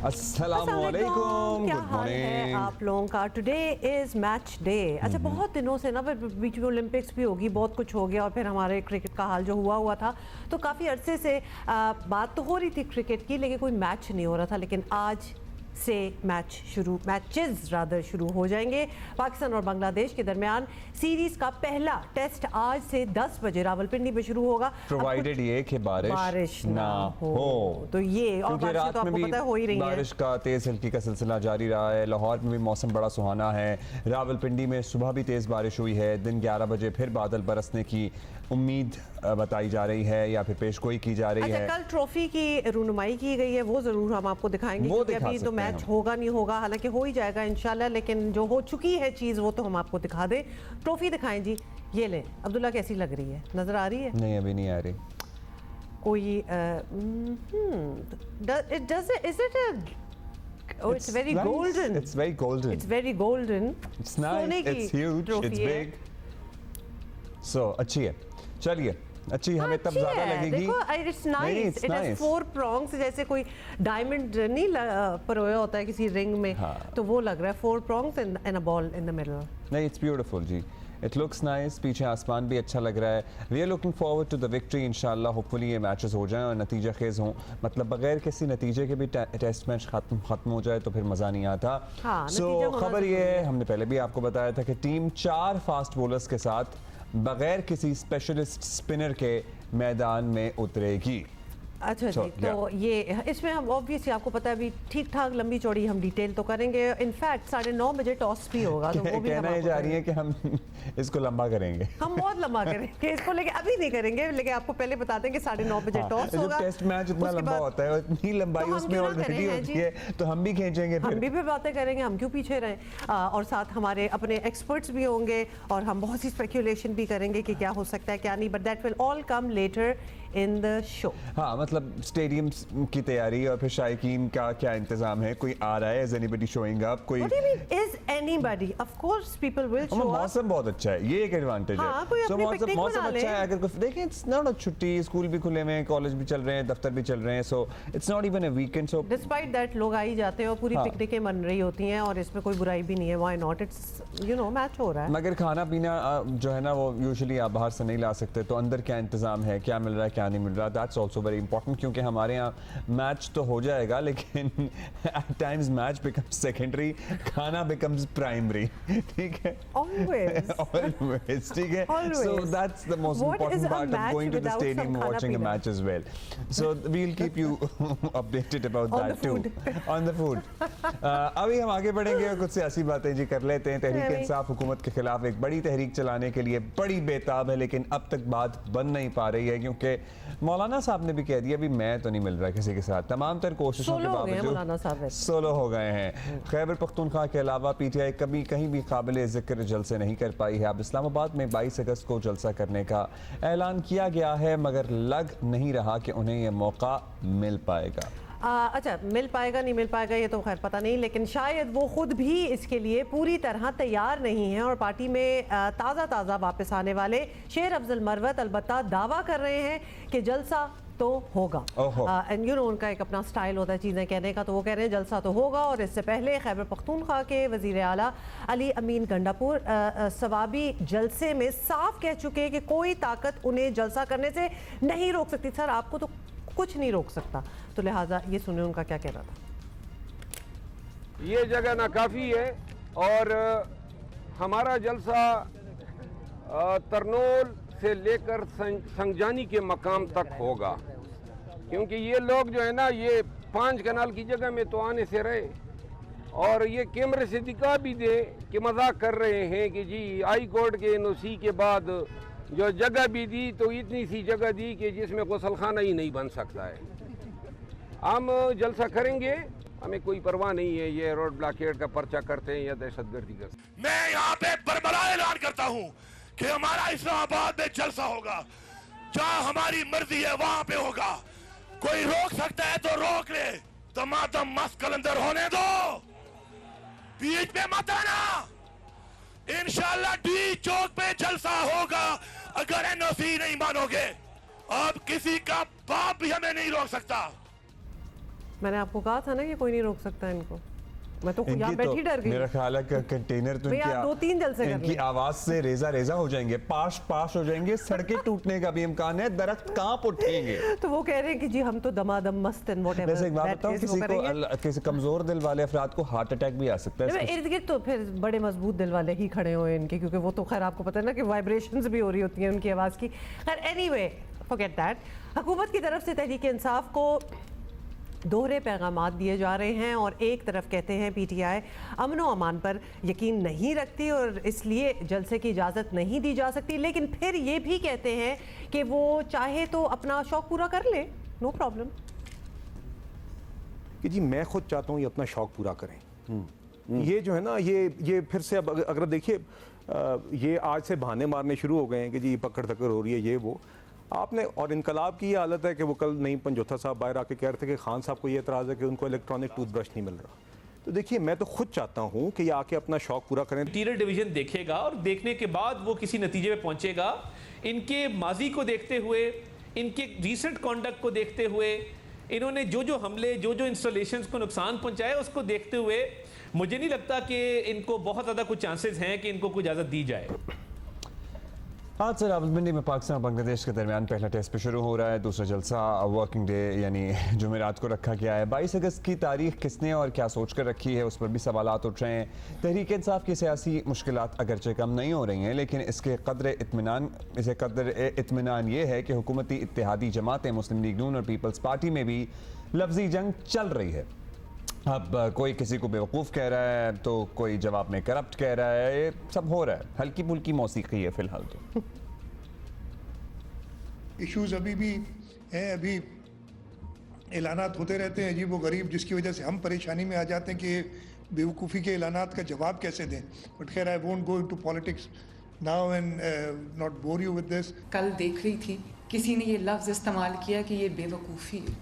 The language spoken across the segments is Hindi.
अस्सलामुअलैकुम, क्या गुड हाल है मॉर्निंग। आप लोगों का? Today is match day. अच्छा, बहुत दिनों से ना बीच में ओलंपिक्स भी होगी, बहुत कुछ हो गया और फिर हमारे क्रिकेट का हाल जो हुआ था, तो काफ़ी अरसे से बात तो हो रही थी क्रिकेट की, लेकिन कोई मैच नहीं हो रहा था। लेकिन आज से मैचेस शुरू हो जाएंगे। पाकिस्तान और बांग्लादेश के दरमियान सीरीज का पहला टेस्ट आज से 10 बजे रावलपिंडी में शुरू होगा, प्रोवाइडेड ये कि बारिश ना हो। तो ये और क्योंकि बारिश रात तो में आपको भी पता है हो ही रही है। बारिश का तेज हल्की का सिलसिला जारी रहा है। लाहौर में भी मौसम बड़ा सुहाना है। रावलपिंडी में सुबह भी तेज बारिश हुई है। दिन 11 बजे फिर बादल बरसने की उम्मीद बताई जा रही है या फिर पेशगोई की जा रही है। कल ट्रॉफी की रूनुमाई की गई है, वो जरूर हम आपको दिखाएंगे, क्योंकि अभी तो मैच होगा नहीं होगा, हालांकि हो ही जाएगा इंशाल्लाह, लेकिन जो हो चुकी है चीज़ वो तो हम आपको दिखा दें। ट्रॉफी दिखाएं जी, ये लें। अब्दुल्ला कैसी लग रही है, नजर आ रही है? नहीं, अभी नहीं आ रही कोई it's very golden. It's very golden. It's very golden. It's nice. It's huge. It's big. So अच्छी है। चलिए, अच्छी हमें तब ज़्यादा लगेगी। देखो, it's nice. It has 4 prongs, जैसे कोई डायमंड नहीं परोया होता है किसी रिंग में, तो वो लग रहा है 4 prongs and a ball in the middle. नहीं, it's beautiful ji. It looks nice. पीछे आसमान भी अच्छा लग रहा है। We are looking forward to the victory इंशाल्लाह। होपफुली ये मैचेस हो जाएं और नतीजा खेज हों, मतलब बगैर किसी नतीजे के भी टेस्ट मैच खत्म हो जाए तो फिर मज़ा नहीं आता। सो खबर ये है, हमने पहले भी आपको बताया था कि टीम 4 फास्ट बॉलर्स के साथ बगैर किसी स्पेशलिस्ट स्पिनर के मैदान में उतरेगी। अच्छा जी, तो ये इसमें हम ऑब्वियसली आपको पता है अभी ठीक ठाक लंबी चौड़ी हम डिटेल तो करेंगे। इनफैक्ट 9:30 बजे टॉस भी होगा, तो वो भी कहना जा रही है कि हम इसको लंबा करेंगे। हम बहुत लंबा करेंगे इसको, लेकिन अभी नहीं करेंगे, लेकिन आपको पहले बता दें कि 9:30 बजे टॉस होगा। टेस्ट मैच इतना लंबा होता है, इतनी लंबाई उसमें ऑलरेडी होती है, तो हम भी खींचेंगे, हम भी बातें करेंगे, हम क्यों पीछे रहें। और साथ हमारे अपने एक्सपर्ट्स भी होंगे और हम बहुत सी स्पेकुलेशन भी करेंगे कि क्या हो सकता है क्या नहीं, but that will all come later in the show. हाँ, मतलब स्टेडियम की तैयारी और फिर शायकीन का क्या इंतजाम है? कोई आ रहा है? Is anybody showing up? कोई What do you mean, is anybody? Of course people will show up. मौसम बहुत अच्छा है, ये एक एडवांटेज है। कोई अपनी पिकनिक मौसम बना ले। अच्छा है। अगर कोई देखें, इट्स नॉट छुट्टी, स्कूल भी खुले हुए हैं, कॉलेज भी चल रहे हैं, दफ्तर भी चल रहे हैं, so it's not even a weekend. So despite that लोग आ ही जाते हैं और पूरी पिकनिकें बन रही होती हैं और इसमें कोई बुराई भी नहीं है। Why not? इट्स मैच हो रहा है। मगर खाना पीना जो है ना, वो यूजुअली आप बाहर से नहीं ला सकते, तो अंदर क्या इंतजाम है, क्या मिल रहा है, क्या नहीं मिल रहा, दैट्स ऑल्सो वेरी इंपॉर्टेंट। क्योंकि हमारे यहाँ मैच तो हो जाएगा, लेकिन at times match becomes secondary, खाना बिकम्स प्राइमरी। ठीक है, ऑलवेज ऑलवेज, ठीक है। So that's the most important part of going to the stadium watching a match as well. So we will keep you updated about that too on the food. अभी हम आगे बढ़ेंगे और कुछ सियासी बातें जी कर लेते हैं। तहरीक इंसाफ हुकूमत के खिलाफ एक बड़ी तहरीक चलाने के लिए बड़ी बेताब है, लेकिन अब तक बात बन नहीं पा रही है, क्योंकि मौलाना साहब ने भी कह दिया, अभी मैं तो नहीं मिल रहा किसी के साथ। तमाम तर कोशिशों के बावजूद सोलो हो गए हैं। खैबर पख्तूनख्वा के अलावा पीटीआई कभी कहीं भी काबिल जिक्र जलसे नहीं कर पाई है। अब इस्लामाबाद में 22 अगस्त को जलसा करने का ऐलान किया गया है, मगर लग नहीं रहा कि उन्हें यह मौका मिल पाएगा। अच्छा, मिल पाएगा नहीं मिल पाएगा ये तो खैर पता नहीं, लेकिन शायद वो खुद भी इसके लिए पूरी तरह तैयार नहीं है। और पार्टी में ताज़ा वापस आने वाले शेर अफजल मरवत अलबत्ता दावा कर रहे हैं कि जलसा तो होगा। एंड उनका एक अपना स्टाइल होता है चीज़ें कहने का, तो वो कह रहे हैं जलसा तो होगा। और इससे पहले खैबर पख्तूनख्वा के वज़ीर आला अली अमीन गंडापुर सवाबी जलसे में साफ कह चुके हैं कि कोई ताकत उन्हें जलसा करने से नहीं रोक सकती। सर, आपको तो कुछ नहीं रोक सकता, तो लिहाजा ये सुने उनका क्या कहना था। ये जगह नाकाफ़ी है और हमारा जलसा तरनोल से लेकर संगजानी के मकाम तक होगा, क्योंकि ये लोग जो है ना, ये 5 कनाल की जगह में तो आने से रहे और ये कैमरे से दिखा भी दे कि मजाक कर रहे हैं कि जी हाई कोर्ट के एनओसी के बाद जो जगह भी दी तो इतनी सी जगह दी कि जिसमें गुसलखाना ही नहीं बन सकता है। हम जलसा करेंगे, हमें कोई परवाह नहीं है ये रोड ब्लॉकेड का पर्चा करते हैं या दहशतगर्दी करते हैं। मैं यहाँ पे बरबला ऐलान करता हूँ कि हमारा इस्लामाबाद में जलसा होगा, जहाँ हमारी मर्जी है वहाँ पे होगा। कोई रोक सकता है तो रोक ले, तमातम मस्त कलंदर होने दो, बीच में मत आना। इंशाल्लाह डी चौक पे जलसा होगा। अगर एनओसी नहीं मानोगे, अब किसी का बाप भी हमें नहीं रोक सकता। मैंने आपको कहा था ना कि कोई नहीं रोक सकता इनको। मैं तो यहाँ बैठी डर गई। मेरा ख्याल है कि कंटेनर तो इनकी आवाज से रेजा रेजा हो जाएंगे, पाश पाश हो जाएंगे, सड़कें टूटने का भी इम्कान है, दरख्त कांप उठेंगे। तो वो कह रहे हैं कि जी हम तो दमादम मस्त एंड व्हाटएवर। वैसे एक बात बताऊं, किसी कमजोर दिल वाले अफराद को हार्ट अटैक भी आ सकता है। इर्द गिर्द तो फिर बड़े मजबूत दिल वाले ही खड़े हुए इनके, क्योंकि वो तो खैर आपको पता है ना कि वाइब्रेशंस भी हो रही होती हैं उनकी आवाज की। खैर एनीवे फॉरगेट दैट। हुकूमत की तरफ से तहरीक इंसाफ को दोहरे पैगामात दिए जा रहे हैं और एक तरफ कहते हैं पीटीआई अमन व अमान पर यकीन नहीं रखती और इसलिए जलसे की इजाज़त नहीं दी जा सकती, लेकिन फिर ये भी कहते हैं कि वो चाहे तो अपना शौक पूरा कर ले, नो प्रॉब्लम। कि जी मैं खुद चाहता हूँ ये अपना शौक पूरा करें। ये जो है ना ये फिर से अब अगर देखिए ये आज से बहाने मारने शुरू हो गए हैं कि जी पकड़ धक्कर हो रही है ये वो आपने, और इनकलाब की ये हालत है कि वो कल नहीं पंजोथा साहब बाहर आके कह रहे थे कि खान साहब को ये एतराज़ है कि उनको इलेक्ट्रॉनिक टूथब्रश नहीं मिल रहा। तो देखिए मैं तो खुद चाहता हूँ कि ये आके अपना शौक पूरा करें। इंटीरियर डिवीजन देखेगा और देखने के बाद वो किसी नतीजे पे पहुंचेगा। इनके माजी को देखते हुए, इनके रिसेंट कॉन्डक्ट को देखते हुए, इन्होंने जो हमले जो इंस्टॉलेशंस को नुकसान पहुंचाया उसको देखते हुए मुझे नहीं लगता कि इनको बहुत ज़्यादा कुछ चांसेस हैं कि इनको कोई इजाज़त दी जाए। आज से रावलपिंडी में पाकिस्तान और बांग्लादेश के दरमियान पहला टेस्ट पे शुरू हो रहा है। दूसरा जलसा वर्किंग डे यानी जुमेरात को रखा गया है। 22 अगस्त की तारीख किसने और क्या सोच कर रखी है उस पर भी सवालात उठ रहे हैं। तहरीक इंसाफ की सियासी मुश्किलात अगरचे कम नहीं हो रही हैं, लेकिन इसे कदर इत्मीनान ये है कि हुकूमती इत्तेहादी जमातें मुस्लिम लीग नून और पीपल्स पार्टी में भी लफ्जी जंग चल रही है। अब कोई किसी को बेवकूफ़ कह रहा है तो कोई जवाब में करप्ट कह रहा है, ये सब हो रहा है। हल्की फुल्की मौसीकी है फिलहाल तो। इश्यूज अभी भी हैं, अभी ऐलानात होते रहते हैं अजीब व गरीब, जिसकी वजह से हम परेशानी में आ जाते हैं कि बेवकूफ़ी के ऐलानात का जवाब कैसे दें। बट खैर I won't go into politics now and not bore you with this. कल देख रही थी किसी ने ये लफ्ज़ इस्तेमाल किया कि ये बेवकूफ़ी है,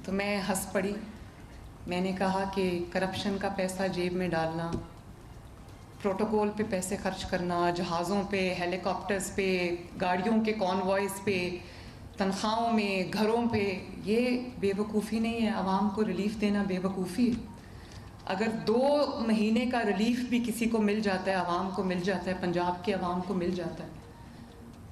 तो मैं हंस पड़ी। मैंने कहा कि करप्शन का पैसा जेब में डालना, प्रोटोकॉल पे पैसे खर्च करना, जहाज़ों पे, हेलीकॉप्टर्स पे, गाड़ियों के कॉन्वॉयज़ पे, तनख्वाहों में, घरों पे, ये बेवकूफ़ी नहीं है। आवाम को रिलीफ देना बेवकूफ़ी है। अगर 2 महीने का रिलीफ भी किसी को मिल जाता है, आवाम को मिल जाता है, पंजाब के आवाम को मिल जाता है,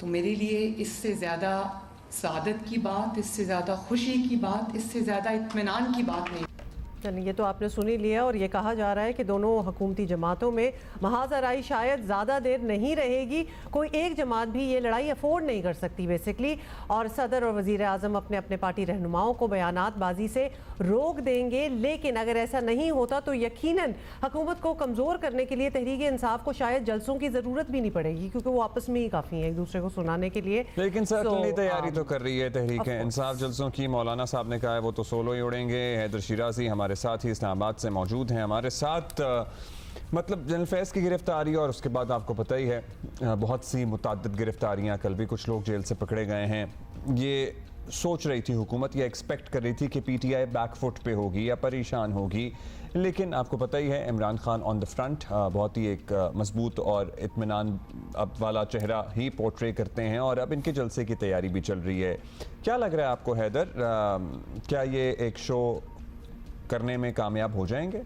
तो मेरे लिए इससे ज़्यादा सादत की बात, इससे ज़्यादा खुशी की बात, इससे ज़्यादा इत्मीनान की बात नहीं। चलिए ये तो आपने सुन ही लिया और ये कहा जा रहा है कि दोनों हुकूमती जमातों में महाजराई शायद ज़्यादा देर नहीं रहेगी। कोई एक जमात भी ये लड़ाई अफोर्ड नहीं कर सकती बेसिकली, और सदर और वज़ीर आज़म अपने अपने पार्टी रहनुमाओं को बयानातबाजी से रोक देंगे। लेकिन अगर ऐसा नहीं होता तो यकीनन हुकूमत को कमज़ोर करने के लिए तहरीक इंसाफ को शायद जलसों की ज़रूरत भी नहीं पड़ेगी, क्योंकि वो आपस में ही काफ़ी हैं एक दूसरे को सुनाने के लिए। लेकिन सर्टनली तैयारी तो कर रही है तहरीक इंसाफ जलसों की। मौलाना साहब ने कहा है वो तो सोलो ही उड़ेंगे। हैदर शिराजी हमारे साथ ही इस्लामाबाद से मौजूद हैं हमारे साथ। मतलब जनरल फैज़ की गिरफ्तारी और उसके बाद आपको पता ही है बहुत सी मुतअद्दिद गिरफ्तारियां, कल भी कुछ लोग जेल से पकड़े गए हैं। ये सोच रही थी हुकूमत या एक्सपेक्ट कर रही थी कि पीटीआई बैकफुट पे होगी या परेशान होगी, लेकिन आपको पता ही है Imran Khan on the front बहुत ही एक मजबूत और इत्मीनान वाला चेहरा ही पोर्ट्रे करते हैं और अब इनके जलसे की तैयारी भी चल रही है। क्या लग रहा है आपको हैदर, क्या ये एक शो करने में कामयाब हो जाएंगे?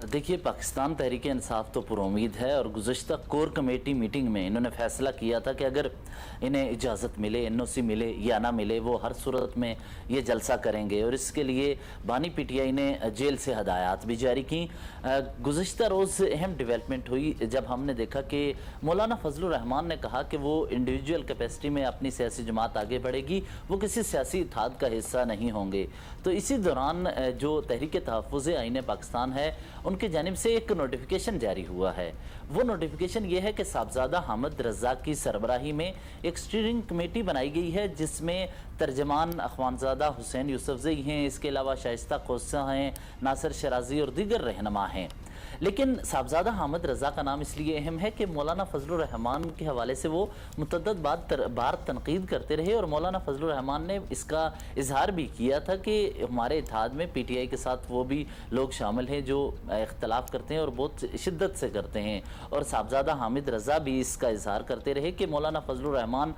देखिए पाकिस्तान तहरीक इंसाफ तो पुरुमीद है और गुज़श्ता कोर कमेटी मीटिंग में इन्होंने फैसला किया था कि अगर इन्हें इजाज़त मिले, एनओसी मिले या ना मिले, वो हर सूरत में ये जलसा करेंगे और इसके लिए बानी पीटीआई ने जेल से हदायत भी जारी की। गुज़श्ता रोज़ अहम डेवलपमेंट हुई जब हमने देखा कि मौलाना फजलुर रहमान ने कहा कि वो इंडिविजुअल कैपेसिटी में अपनी सियासी जमात आगे बढ़ेगी, वो किसी सियासी इत्तेहाद का हिस्सा नहीं होंगे। तो इसी दौरान जो तहरीक तहफ़्फ़ुज़ आईन पाकिस्तान है उनकी जानिब से एक नोटिफिकेशन जारी हुआ है। वो नोटिफिकेशन ये है कि साहबजादा हामिद रज़ाक की सरबराही में एक स्टीयरिंग कमेटी बनाई गई है जिसमें तर्जमान अखवानज़ादा हुसैन यूसुफज़ई हैं, इसके अलावा शाइस्ता कोसा हैं, नासिर शराजी और दीगर रहनुमा हैं। लेकिन साहबजादा हामिद रज़ा का नाम इसलिए अहम है कि मौलाना फजलुर रहमान के हवाले से वो मुतअद्दिद बार तनकीद करते रहे और मौलाना फजलुर रहमान ने इसका इजहार भी किया था कि हमारे इत्तेहाद में PTI के साथ वो भी लोग शामिल हैं जो इख्तलाफ करते हैं और बहुत शिद्दत से करते हैं। और साहबजादा हामिद रज़ा भी इसका इजहार करते रहे कि मौलाना फजलुर रहमान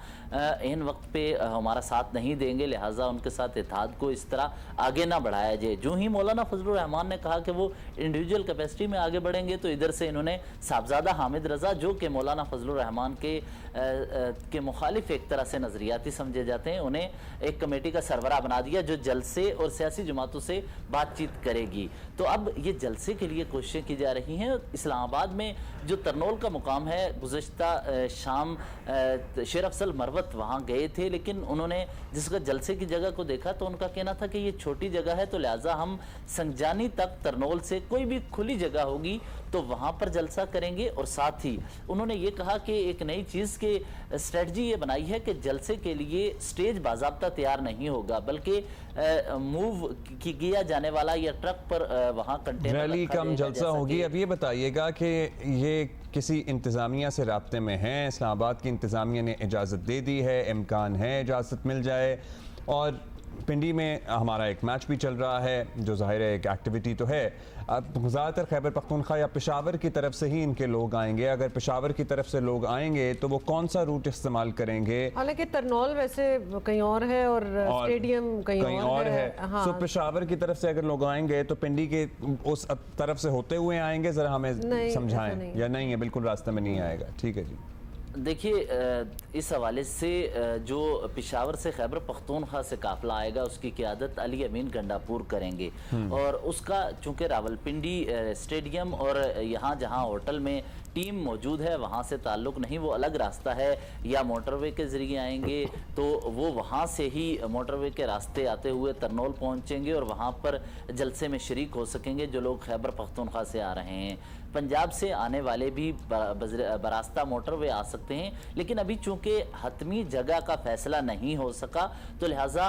इन वक्त पे हमारा साथ नहीं देंगे, लिहाजा उनके साथ इत्तेहाद को इस तरह आगे ना बढ़ाया जाए। जो ही मौलाना फजलुर रहमान ने कहा कि वो इंडिविजुअल कैपेसिटी में आगे बढ़ेंगे तो इधर से इन्होंने साहबजादा हामिद रज़ा जो कि मौलाना फजलुर रहमान के मुखालिफ एक तरह से नज़रियाती समझे जाते हैं, उन्हें एक कमेटी का सरबराह बना दिया जो जलसे और सियासी जमातों से बातचीत करेगी। तो अब ये जलसे के लिए कोशिशें की जा रही हैं। इस्लामाबाद में जो तरनोल का मुकाम है, गुज़श्ता शाम शेर अफजल मरवत वहाँ गए थे, लेकिन उन्होंने जिसका जलसे की जगह को देखा तो उनका कहना था कि ये छोटी जगह है, तो लिहाजा हम संजानी तक तरनोल से कोई भी खुली जगह होगी तो वहाँ पर जलसा करेंगे। और साथ ही उन्होंने ये कहा कि एक नई चीज़ की स्ट्रेटजी ये बनाई है कि जलसे के लिए स्टेज बाज़ाब्ता तैयार नहीं होगा, बल्कि मूव किया जाने वाला या ट्रक पर वहाँ कंटेनर रैली कम जलसा होगी। अब ये बताइएगा कि ये किसी इंतज़ामिया से राब्ते में हैं? इस्लामाबाद की इंतज़ामिया ने इजाज़त दे दी है, इम्कान है इजाज़त मिल जाए? और पिंडी में हमारा एक मैच भी चल रहा है जो ज़ाहिर है एक एक्टिविटी तो है। अब ज़्यादातर खैबर पख्तूनख्वा या पेशावर की तरफ से ही इनके लोग आएंगे। अगर पेशावर की तरफ से लोग आएंगे तो वो कौन सा रूट इस्तेमाल करेंगे? हालांकि तरनौल वैसे कहीं और है और स्टेडियम कहीं और है। हाँ। तो पेशावर की तरफ से अगर लोग आएंगे तो पिंडी के उस तरफ से होते हुए आएंगे? ज़रा हमें समझाएं। या नहीं है, बिल्कुल रास्ते में नहीं आएगा? ठीक है जी। देखिए, इस हवाले से जो पेशावर से खैबर पख्तूनख्वा से काफिला आएगा उसकी क़ियादत अली अमीन गंडापुर करेंगे और उसका चूँकि रावलपिंडी स्टेडियम और यहाँ जहाँ होटल में टीम मौजूद है वहाँ से ताल्लुक़ नहीं, वो अलग रास्ता है। या मोटरवे के ज़रिए आएंगे तो वो वहाँ से ही मोटरवे के रास्ते आते हुए तरनौल पहुँचेंगे और वहाँ पर जलसे में शरीक हो सकेंगे जो लोग खैबर पख्तूनख्वा से आ रहे हैं। पंजाब से आने वाले भी बरास्ता मोटरवे आ सकते हैं, लेकिन अभी चूंकि हतमी जगह का फैसला नहीं हो सका तो लिहाजा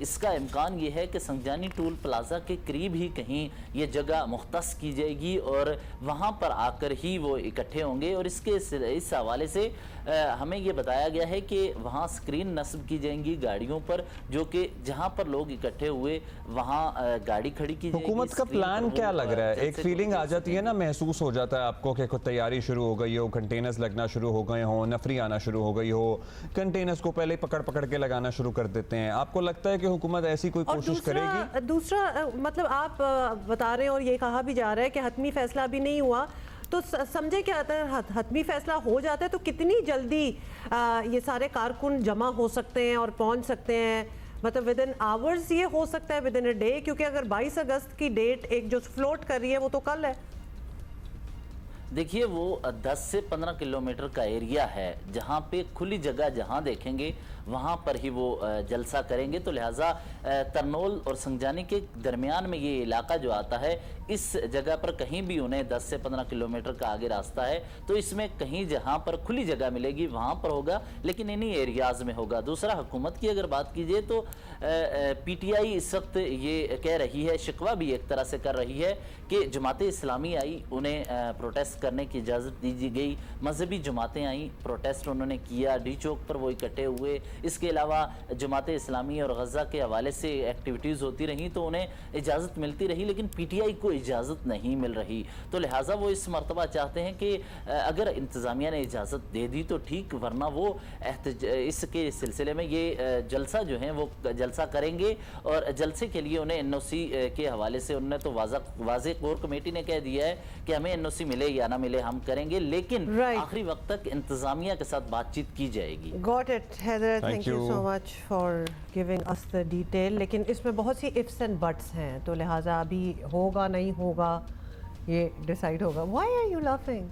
इसका इम्कान ये है कि संजानी टूल प्लाजा के करीब ही कहीं ये जगह मुख्तस की जाएगी और वहाँ पर आकर ही वो इकट्ठे होंगे। और इस हवाले से हमें ये बताया गया है कि वहाँ स्क्रीन नस्ब की जाएंगी गाड़ियों पर, जो कि जहाँ पर लोग इकट्ठे हुए वहाँ गाड़ी खड़ी की जाएगी। हुकूमत का प्लान क्या लग रहा है? एक फीलिंग आ जाती है ना, महसूस हो जाता है आपको कि कुछ तैयारी शुरू हो गई हो, कंटेनर्स लगना शुरू हो गए हो, नफरी आना शुरू हो गई हो, कंटेनर्स को पहले पकड़ के लगाना शुरू कर देते हैं। आपको लगता है कि हुकूमत ऐसी कोई कोशिश करेगी? दूसरा मतलब आप बता रहे हैं और ये कहा भी जा रहा है कि हतमी फैसला अभी नहीं हुआ, तो समझे क्या आता है हतमी फैसला हो जाता है तो कितनी जल्दी ये सारे कारकुन जमा हो सकते हैं और पहुंच सकते हैं? मतलब विद इन आवर्स ये हो सकता है, विद इन अ डे? क्योंकि अगर 22 अगस्त की डेट एक जो फ्लोट कर रही है वो तो कल है। देखिए, वो 10 से 15 किलोमीटर का एरिया है जहाँ पे खुली जगह जहाँ देखेंगे वहाँ पर ही वो जलसा करेंगे। तो लिहाजा तरनौल और संजानी के दरमियान में ये इलाका जो आता है, इस जगह पर कहीं भी उन्हें 10 से 15 किलोमीटर का आगे रास्ता है, तो इसमें कहीं जहाँ पर खुली जगह मिलेगी वहाँ पर होगा, लेकिन इन्हीं एरियाज़ में होगा। दूसरा, हुकूमत की अगर बात कीजिए तो PTI इस वक्त ये कह रही है, शिकवा भी एक तरह से कर रही है कि जमाते इस्लामी आई, उन्हें प्रोटेस्ट करने की इजाज़त दी गई। मजहबी जमातें आई, प्रोटेस्ट उन्होंने किया, डी चौक पर वो इकट्ठे हुए। इसके अलावा जमाते इस्लामी और गज़ा के हवाले से एक्टिविटीज़ होती रहीं तो उन्हें इजाज़त मिलती रही, लेकिन PTI को इजाज़त नहीं मिल रही। तो लिहाजा वो इस मरतबा चाहते हैं कि अगर इंतज़ामिया ने इजाज़त दे दी तो ठीक, वरना वो इसके सिलसिले में ये जलसा जो है वो जलसा करेंगे। और जलसे के लिए उन्हें NOC के हवाले से उन्होंने तो वाज़े कोर कमेटी ने कह दिया है कि हमें NOC मिले या ना मिले हम करेंगे, लेकिन आखिरी वक्त तक इंतज़ामिया के साथ बातचीत की जाएगी। Got it Haider, thank you so much for giving us the detail. लेकिन इसमें बहुत सी इफ्स एंड बट्स हैं, तो लिहाजा अभी होगा नहीं होगा ये डिसाइड होगा। Why are you laughing?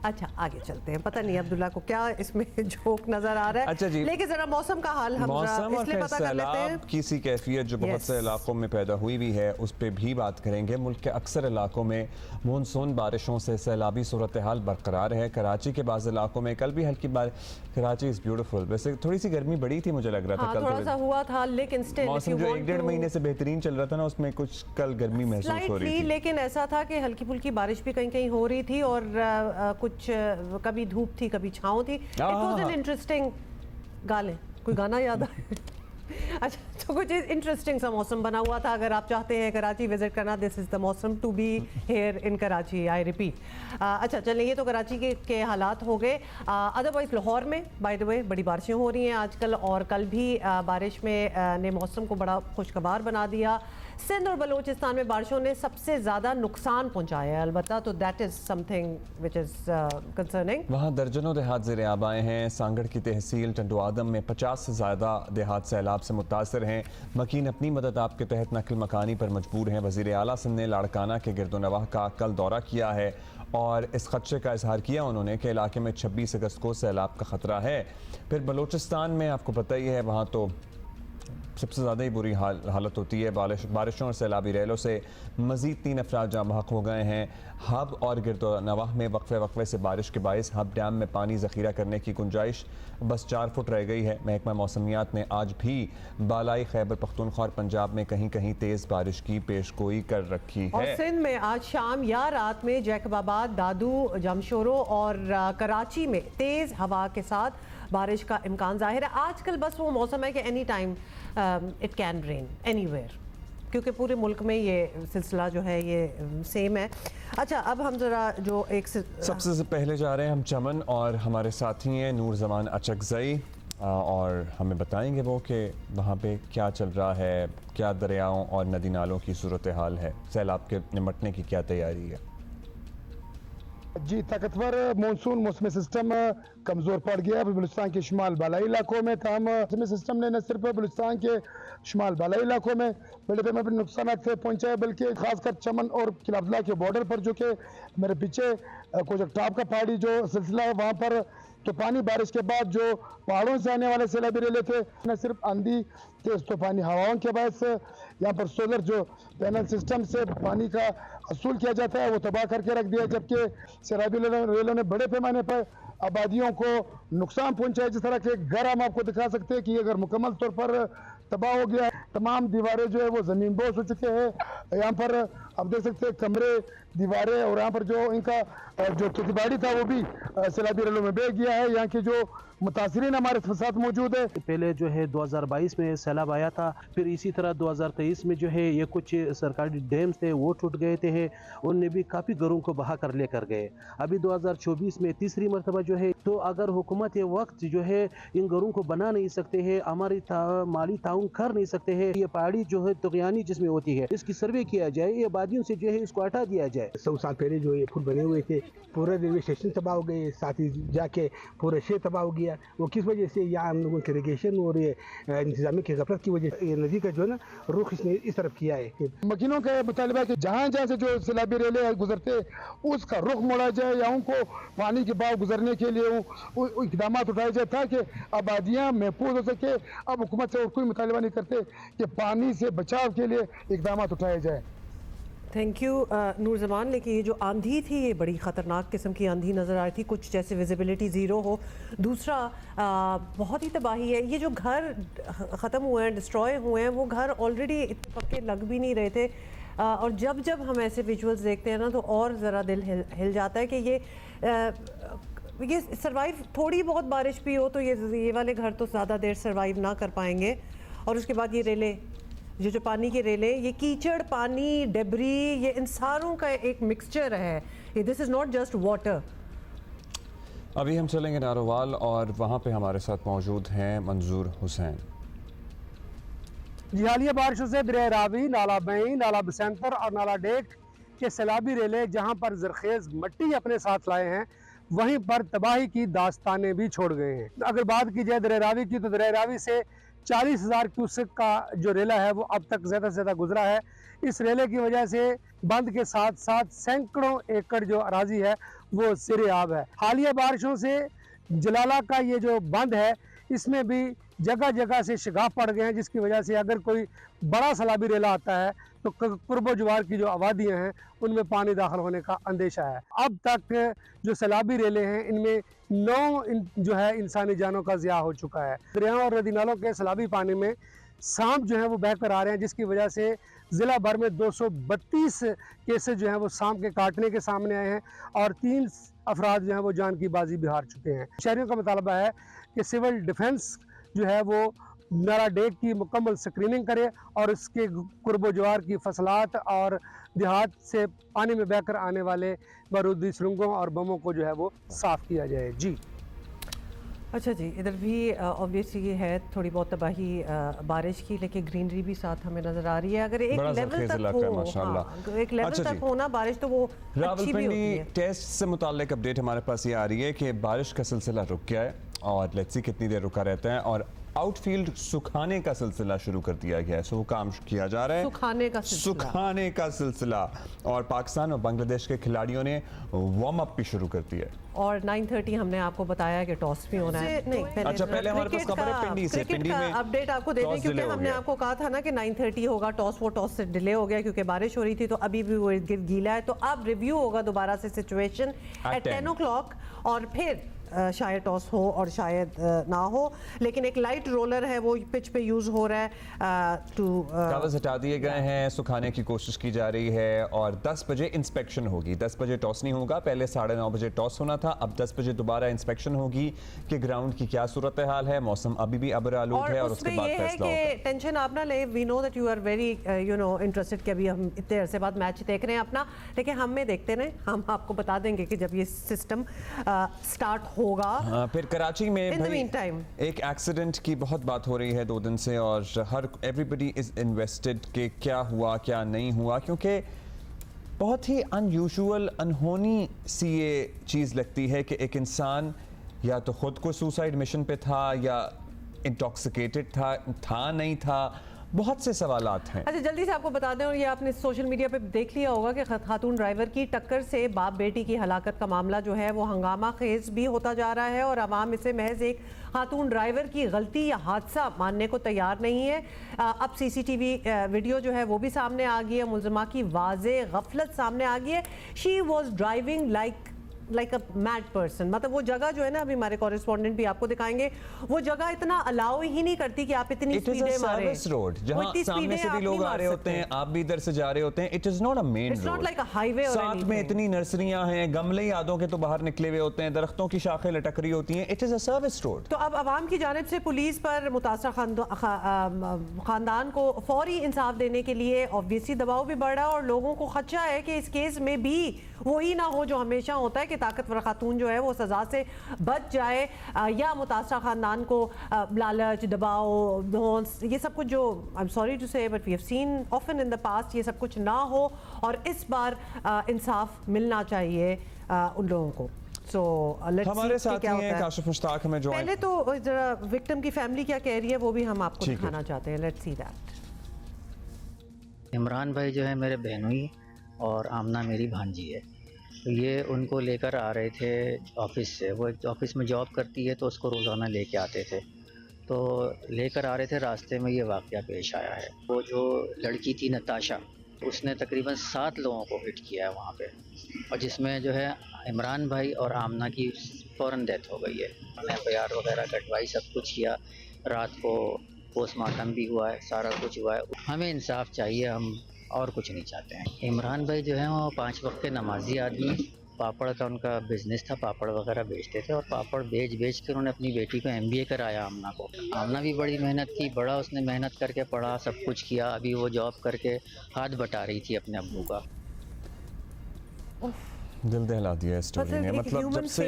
अच्छा आगे चलते हैं, पता नहीं अब्दुल्ला को क्या इसमें जोक नजर आ रहा है। अच्छा जी, लेकिन जरा मौसम का हाल हम इसलिए पता कर लेते हैं की सी कैफियत जो बहुत से इलाकों में पैदा हुई भी है उस पर भी बात करेंगे। मुल्क के अक्सर इलाकों में मानसून बारिशों से सैलाबी सूरत हाल बरकरार है। कराची के बाज़ इलाकों में कल भी हल्की कराची इज ब्यूटीफुल, वैसे थोड़ी सी गर्मी बढ़ी थी मुझे लग रहा था कल, थोड़ा सा हुआ था, लेकिन मौसम जो 1-1.5 महीने से बेहतरीन चल रहा था ना उसमें कुछ कल गर्मी महसूस हो रही थी। लेकिन ऐसा था कि हल्की फुल्की बारिश भी कहीं कहीं हो रही थी और कुछ कभी धूप थी कभी छाँव थी। इट वाज एन इंटरेस्टिंग गाने, कोई गाना याद आया? अच्छा, तो कुछ इंटरेस्टिंग सा मौसम बना हुआ था। अगर आप चाहते हैं कराची विजिट करना, दिस इज़ द मौसम to be here in Karachi, I repeat. अच्छा चलिए, ये तो कराची के हालात हो गए। अदरवाइज लाहौर में बाय द वे बड़ी बारिशें हो रही हैं आजकल, और कल भी बारिश में ने मौसम को बड़ा खुशगवार बना दिया। सिंध और बलूचिस्तान में बारिशों ने सबसे ज़्यादा नुकसान पहुंचाया है अलबत्ता, तो that is something which is concerning. वहाँ दर्जनों देहात ज़ेर आब आए हैं। सांगड़ की तहसील टंडो आदम में 50 से ज़्यादा देहात सैलाब से मुतासर हैं। मकीन अपनी मदद आपके तहत नकल मकानी पर मजबूर हैं। वज़ीर आला सिंध ने लाड़काना के गिरदोनवाह का कल दौरा किया है और इस खदशे का इजहार किया उन्होंने कि इलाके में 26 अगस्त को सैलाब का ख़तरा है। फिर बलूचिस्तान में आपको पता ही है, वहाँ तो सबसे ज़्यादा ही बुरी हालत होती है। बारिशों और सैलाबी रेलों से मज़ीद 3 अफराद जाँ बहक हो गए हैं। हब और गिरदोनवाह में वक्फे से बारिश के बायस हब डैम में पानी ज़ख़ीरा करने की गुंजाइश बस 4 फुट रह गई है। महकमा मौसमियात ने आज भी बालाई खैबर पख्तूनख्वा और पंजाब में कहीं कहीं तेज़ बारिश की पेशगोई कर रखी है। और सिंध में आज शाम या रात में जैकबाबाद, दादू, जमशोरो और कराची में तेज़ हवा के साथ बारिश का इम्कान जाहिर है। आजकल बस वो मौसम है कि any time it can rain anywhere, क्योंकि पूरे मुल्क में ये सिलसिला जो है ये सेम है। अच्छा, अब हम ज़रा जो एक सबसे पहले जा रहे हैं हम चमन, और हमारे साथी हैं नूर जमान अचकज़ई, और हमें बताएंगे वो कि वहाँ पे क्या चल रहा है, क्या दरियाओं और नदी नालों की सूरत हाल है, सैलाब के निपटने की क्या तैयारी है। जी, ताकतवर मानसून मौसमी सिस्टम कमज़ोर पड़ गया है बलूचिस्तान के शुमाल बालाई इलाकों में। तमाम मौसमी सिस्टम ने न सिर्फ बलूचिस्तान के शुमाल बालाई इलाकों में बड़े पैमाने पर नुकसान से पहुँचा है, बल्कि खासकर चमन और किला अब्दुल्ला के बॉर्डर पर, जो कि मेरे पीछे कोजक टॉप का पहाड़ी जो सिलसिला है, वहाँ पर तूफानी बारिश के बाद जो पहाड़ों से आने वाले सैलाबी रेले थे, न सिर्फ आंधी तेज तूफानी हवाओं के बायस यहाँ पर सोलर जो पैनल सिस्टम से पानी का असूल किया जाता है वो तबाह करके रख दिया, जबकि सैलाबी रेलों ने बड़े पैमाने पर आबादियों को नुकसान पहुंचा है। जिस तरह के घर हम आपको दिखा सकते हैं कि अगर मुकम्मल तौर पर तबाह हो गया है, तमाम दीवारें जो है वो ज़मीन बोस हो चुके हैं। यहाँ पर आप देख सकते हैं कमरे, दीवारें, और यहाँ पर जो इनका जो खेतीबाड़ी था वो भी सैलाबी रेलों में बह गया है। यहाँ की जो मुतासिरीन हमारे साथ मौजूद है। पहले जो है 2022 में सैलाब आया था, फिर इसी तरह 2023 में जो है ये कुछ सरकारी डैम्स थे वो टूट गए थे, उनने भी काफ़ी घरों को बहा कर लेकर गए। अभी 2024 में तीसरी मरतबा जो है, तो अगर हुकूमत ये वक्त जो है इन घरों को बना नहीं सकते हैं, हमारी माली ताउन कर नहीं सकते हैं, ये पहाड़ी जो है तुगयानी जिसमें होती है इसकी सर्वे किया जाए, ये आबादियों से जो है इसको हटा दिया जाए। 100 साल पहले जो ये पुल बने हुए थे, पूरा रेलवे स्टेशन तबाह हो गए, साथ ही जाके पूरा शहर तबाह हो गया। वो किस वजह से? या हम लोगों के इरिगेशन और इंतजामी की गफलत की वजह से ये नदी का जो है ना रुख इसने इस तरफ किया है। मकीनों का मुतालबा है कि जहाँ जहाँ से जो सैलाबी रेले गुजरते उसका रुख मोड़ा जाए, या उनको पानी के बहाव गुजरने के लिए इकदाम उठाए जाए ताकि आबादियाँ महफूज हो सके। अब हुकूमत से और कोई मुतालबा नहीं करते कि पानी से बचाव के लिए इकदाम उठाए जाए। थैंक यू नूर जमान। लेकिन ये जो आंधी थी ये बड़ी ख़तरनाक किस्म की आंधी नज़र आ रही थी, कुछ जैसे विजिबिलिटी ज़ीरो हो। दूसरा बहुत ही तबाही है। ये जो घर ख़त्म हुए हैं, डिस्ट्रॉय हुए हैं, वो घर ऑलरेडी पक्के लग भी नहीं रहे थे। और जब जब हम ऐसे विजुअल्स देखते हैं ना तो और ज़रा दिल हिल जाता है कि ये सर्वाइव, थोड़ी बहुत बारिश भी हो तो ये वाले घर तो ज़्यादा देर सर्वाइव ना कर पाएंगे। और उसके बाद ये रेले, जो पानी के रेले, ये कीचड़, पानी, डेब्री, ये इन सारों का एक मिक्सचर है। This is not just water. अभी हम चलेंगे नारोवाल, और वहाँ पे हमारे साथ मौजूद हैं मंजूर हुसैन। जी, हालिया बारिशों से दरिया रावी, नाला बई, नाला बसंतर और नाला डेक के सैलाबी रेले जहाँ पर जरखेज़ मट्टी अपने साथ लाए हैं, वहीं पर तबाही की दास्तानें भी छोड़ गए हैं। अगर बात की जाए दरिया रावी की, तो दरिया रावी से 40,000 क्यूसेक का जो रेला है वो अब तक ज़्यादा से ज़्यादा गुजरा है। इस रेले की वजह से बंद के साथ साथ सैकड़ों एकड़ जो अराजी है वो सिरे आब है। हालिया बारिशों से जलाला का ये जो बंद है इसमें भी जगह जगह से शिगाफ पड़ गए हैं, जिसकी वजह से अगर कोई बड़ा सैलाबी रेला आता है तो कुर्बो जवार की जो आबादियाँ हैं उनमें पानी दाखिल होने का अंदेशा है। अब तक जो सैलाबी रेले हैं इनमें 9 जो है इंसानी जानों का ज़िया हो चुका है। दरियाओं और नदी नालों के सैलाबी पानी में सांप जो है वो बह कर आ रहे हैं, जिसकी वजह से ज़िला भर में 232 केसेस जो हैं वो सांप के काटने के सामने आए हैं और 3 अफराद जो हैं वो जान की बाजी भी हार चुके हैं। शहरियों का मुतालबा है कि सिविल डिफेंस जो है वो नाला डेक की मुकम्मल स्क्रीनिंग करे और इसके कुर्बो जवार की फसलात और देहात से पानी में बहकर आने वाले बारूदी सुरंगों और बमों को जो है वो साफ़ किया जाए। जी अच्छा जी, इधर भी ऑब्वियसली है थोड़ी बहुत तबाही बारिश की, लेकिन ग्रीनरी भी साथ हमें नजर आ रही है। अगर एक लेवल तक हो, एक लेवल तक हो ना बारिश तो वो अच्छी भी होती है। टेस्ट से मुताल्लिक अपडेट हमारे पास ये आ रही है कि बारिश का सिलसिला रुक गया है और लेट्स सी कितनी देर रुका रहता है, और आउटफील्ड सुखाने का सिलसिला शुरू कर दिया गया है। सो वो काम किया जा रहा है, सुखाने का सिलसिला, और पाकिस्तान और बांग्लादेश के खिलाड़ियों ने वार्म अप भी शुरू कर दिया है। और 9:30 हमने आपको बताया कि टॉस भी होना है। नहीं, पहले हमारे पास खबर है पिंडी से, पिंडी में अपडेट आपको दे दें, क्योंकि हमने आपको कहा था ना कि 9:30 होगा टॉस, वो टॉस से डिले हो गया क्योंकि बारिश हो रही थी, तो अभी भी वो इर्द गिर्द गीला है। तो अब रिव्यू होगा दोबारा से सिचुएशन एट 10 o'clock, और फिर शायद टॉस हो और शायद ना हो, लेकिन एक लाइट रोलर है वो पिच पे यूज हो रहा है। कागज हटा दिए गए हैं, सुखाने की कोशिश की जा रही है, और 10 बजे इंस्पेक्शन होगी। 10 बजे टॉस नहीं होगा, पहले 9:30 बजे टॉस होना था, अब 10 बजे दोबारा इंस्पेक्शन होगी कि ग्राउंड की क्या सूरत हाल है, मौसम अभी भी अबर आलूद है, और उसके बाद फैसला होगा। टेंशन आप ना ले, we know that you are very interested कि अभी हम इतने अरसे बाद मैच देख रहे हैं अपना, लेकिन हम में देखते रहे, हम आपको बता देंगे कि जब ये सिस्टम स्टार्ट होगा। फिर कराची में भाई एक एक्सीडेंट की बहुत बात हो रही है 2 दिन से, और हर एवरीबडी इज इन्वेस्टेड कि क्या हुआ क्या नहीं हुआ, क्योंकि बहुत ही अनयूजुअल अनहोनी सी ये चीज़ लगती है कि एक इंसान या तो खुद को सुसाइड मिशन पे था या इंटॉक्सिकेटेड था नहीं था, बहुत से सवालात हैं। अच्छा, जल्दी से आपको बता दें, और ये आपने सोशल मीडिया पे देख लिया होगा कि खातून ड्राइवर की टक्कर से बाप बेटी की हलाकत का मामला जो है वो हंगामा खेज भी होता जा रहा है, और अवाम इसे महज एक खातून ड्राइवर की गलती या हादसा मानने को तैयार नहीं है। अब सीसीटीवी वीडियो जो है वो भी सामने आ गई है, मुलजमा की वाज़े गफलत सामने आ गई है। She was driving like a mad person, मतलब वो जगह जो है ना, अभी हमारे कॉरेस्पॉन्डेंट भी आपको दिखाएंगे, वो जगह इतना अलाउ ही नहीं करती कि आप इतनी स्पीडें मारें। सर्विस रोड, जहां सामने से भी लोग आ रहे होते हैं, आप भी इधर से जा रहे होते हैं, it is not a main road, it's not like a highway. साथ में इतनी नर्सरियां हैं, गमले यादों के तो बाहर निकले हुए होते हैं, दरख्तों की शाखें लटक रही होती हैं, it is a service road. तो अब अवाम की जानिब से पुलिस पर मुतासर खानदान को फौरी इंसाफ देने के लिए ऑब्वियसली दबाव भी बढ़ रहा है, और लोगों को खदशा है कि इस केस में भी वही ना हो जो हमेशा होता है कि ताकतवर खातून जो है वो सजा से बच जाए, या मुतासरा खानदान को लालच, दबाव, धौंस, ये सब कुछ जो I am sorry to say but we have seen often in the past, ये सब कुछ ना हो, और इस बार इंसाफ मिलना चाहिए उन लोगों को। हमारे साथ हैं काशिफ मुश्ताक, हमें ज्वाइन। पहले तो जरा विक्टिम की फैमिली क्या कह रही है वो भी हम आपको दिखाना चाहते हैं, लेट्स सी दैट। इमरान भाई जो है मेरे बहनोई और आमना मेरी भांजी है, तो ये उनको लेकर आ रहे थे ऑफिस से, वो ऑफिस में जॉब करती है तो उसको रोज़ाना लेके आते थे, तो लेकर आ रहे थे, रास्ते में ये वाक़या पेश आया है। वो जो लड़की थी नताशा, उसने तकरीबन 7 लोगों को हिट किया है वहाँ पे, और जिसमें जो है इमरान भाई और आमना की फ़ौरन डेथ हो गई है। हमने एफआईआर वगैरह कटवाई, सब कुछ किया, रात को पोस्टमार्टम भी हुआ है, सारा कुछ हुआ है। हमें इंसाफ चाहिए, हम और कुछ नहीं चाहते हैं। इमरान भाई जो है वो 5 वक्त के नमाजी आदमी, पापड़ का उनका बिज़नेस था, पापड़ वगैरह बेचते थे, और पापड़ बेच के उन्होंने अपनी बेटी को MBA कराया आमना को। आमना भी बड़ी मेहनत की, बड़ा उसने मेहनत करके पढ़ा, सब कुछ किया, अभी वो जॉब करके हाथ बटा रही थी अपने अब्बू का। दिल दहला दिया इस स्टोरी ने, मतलब जब से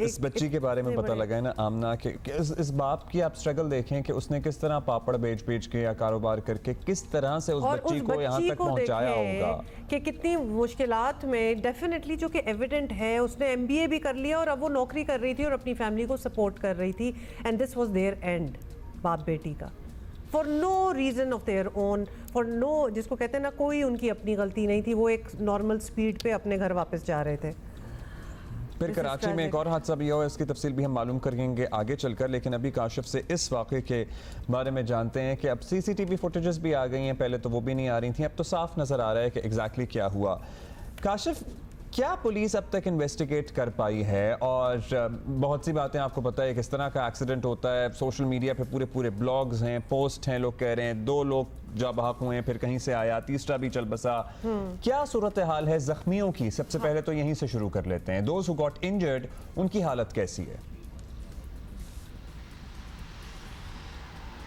इस बच्ची के बारे में पता लगा है ना, आमना के, इस बाप की आप स्ट्रगल देखें कि उसने किस तरह पापड़ बेच के या कारोबार करके किस तरह से उस बच्ची को यहाँ तक पहुँचाया होगा, कि कितनी मुश्किलात में, डेफिनेटली जो कि एविडेंट है, उसने MBA भी कर लिया और अब वो नौकरी कर रही थी और अपनी फैमिली को सपोर्ट कर रही थी, and this was their end बाप बेटी का। For no reason of their own, for no, जिसको कहते हैं ना, कोई उनकी अपनी गलती नहीं थी, वो एक नॉर्मल स्पीड पे अपने घर वापस जा रहे थे। फिर कराची में एक और हादसा भी हुआ, इसकी तफसील भी हम मालूम करेंगे आगे चलकर, लेकिन अभी काशिफ से इस वाक़े के बारे में जानते हैं कि अब सीसीटीवी फुटेजेस भी आ गई हैं, पहले तो वो भी नहीं आ रही थी, अब तो साफ नज़र आ रहा है कि एग्जैक्टली क्या हुआ। काशिफ, क्या पुलिस अब तक इन्वेस्टिगेट कर पाई है? और बहुत सी बातें आपको पता है किस तरह का एक्सीडेंट होता है, सोशल मीडिया पे पूरे पूरे ब्लॉग्स हैं, पोस्ट हैं, लोग कह रहे हैं 2 लोग जा बहक हुए हैं, फिर कहीं से आया, तीसरा भी चल बसा। क्या सूरत हाल है जख्मियों की? सबसे पहले तो यहीं से शुरू कर लेते हैं। दोज हु गॉट इंजर्ड, उनकी हालत कैसी है?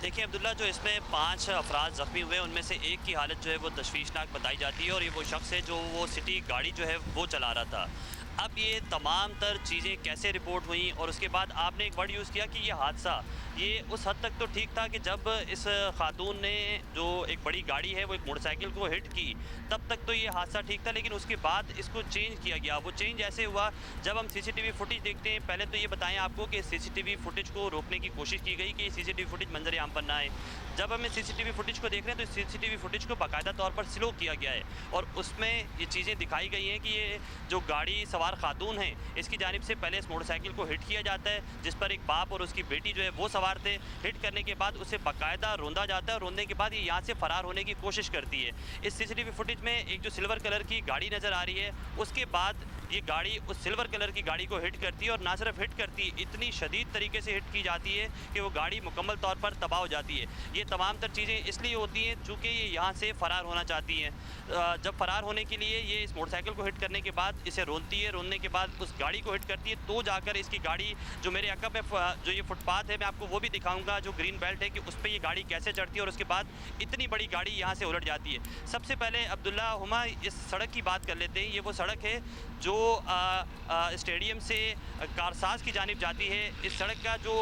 देखिए अब्दुल्ला, जो इसमें 5 अफराद ज़ख्मी हुए उनमें से एक की हालत जो है वो तशवीशनाक बताई जाती है, और ये वो शख्स है जो वो सिटी गाड़ी जो है वो चला रहा था। अब ये तमाम तर चीज़ें कैसे रिपोर्ट हुई, और उसके बाद आपने एक वर्ड यूज़ किया कि ये हादसा, ये उस हद तक तो ठीक था कि जब इस खातून ने जो एक बड़ी गाड़ी है वो एक मोटरसाइकिल को हिट की, तब तक तो ये हादसा ठीक था, लेकिन उसके बाद इसको चेंज किया गया। वो चेंज ऐसे हुआ जब हम सीसीटीवी फुटेज देखते हैं। पहले तो ये बताएं आपको कि सीसीटीवी फुटेज को रोकने की कोशिश की गई कि सीसीटीवी फुटेज मंजर आम पर ना आए। जब हम सीसीटीवी फुटेज को देख रहे हैं तो सीसीटीवी फुटेज को बाकायदा तौर पर स्लो किया गया है, और उसमें ये चीज़ें दिखाई गई हैं कि ये जो गाड़ी सवार खातून है, इसकी जानिब से पहले इस मोटरसाइकिल को हिट किया जाता है, जिस पर एक बाप और उसकी बेटी जो है वो सवार थे। हिट करने के बाद उसे बाकायदा रोंदा जाता है, और रोंदने के बाद ये यहाँ से फ़रार होने की कोशिश करती है। इस सीसीटीवी फुटेज में एक जो सिल्वर कलर की गाड़ी नज़र आ रही है, उसके बाद ये गाड़ी उस सिल्वर कलर की गाड़ी को हिट करती है, और ना सिर्फ हिट करती है, इतनी शदीद तरीके से हिट की जाती है कि वो गाड़ी मुकम्मल तौर पर तबाह हो जाती है। ये तमाम तर चीज़ें इसलिए होती हैं चूँकि ये यहाँ से फ़रार होना चाहती हैं। जब फ़रार होने के लिए ये इस मोटरसाइकिल को हिट करने के बाद इसे रोनती है, रोनने के बाद उस गाड़ी को हिट करती है, तो जाकर इसकी गाड़ी जो मेरे अकब में जो ये फुटपाथ है, मैं आपको वो भी दिखाऊंगा, जो ग्रीन बेल्ट है, कि उस पर ये गाड़ी कैसे चढ़ती है, और उसके बाद इतनी बड़ी गाड़ी यहाँ से उलट जाती है। सबसे पहले अब्दुल्ला हुमा, इस सड़क की बात कर लेते हैं। ये वो सड़क है जो स्टेडियम से कारसाज की जानिब जाती है। इस सड़क का जो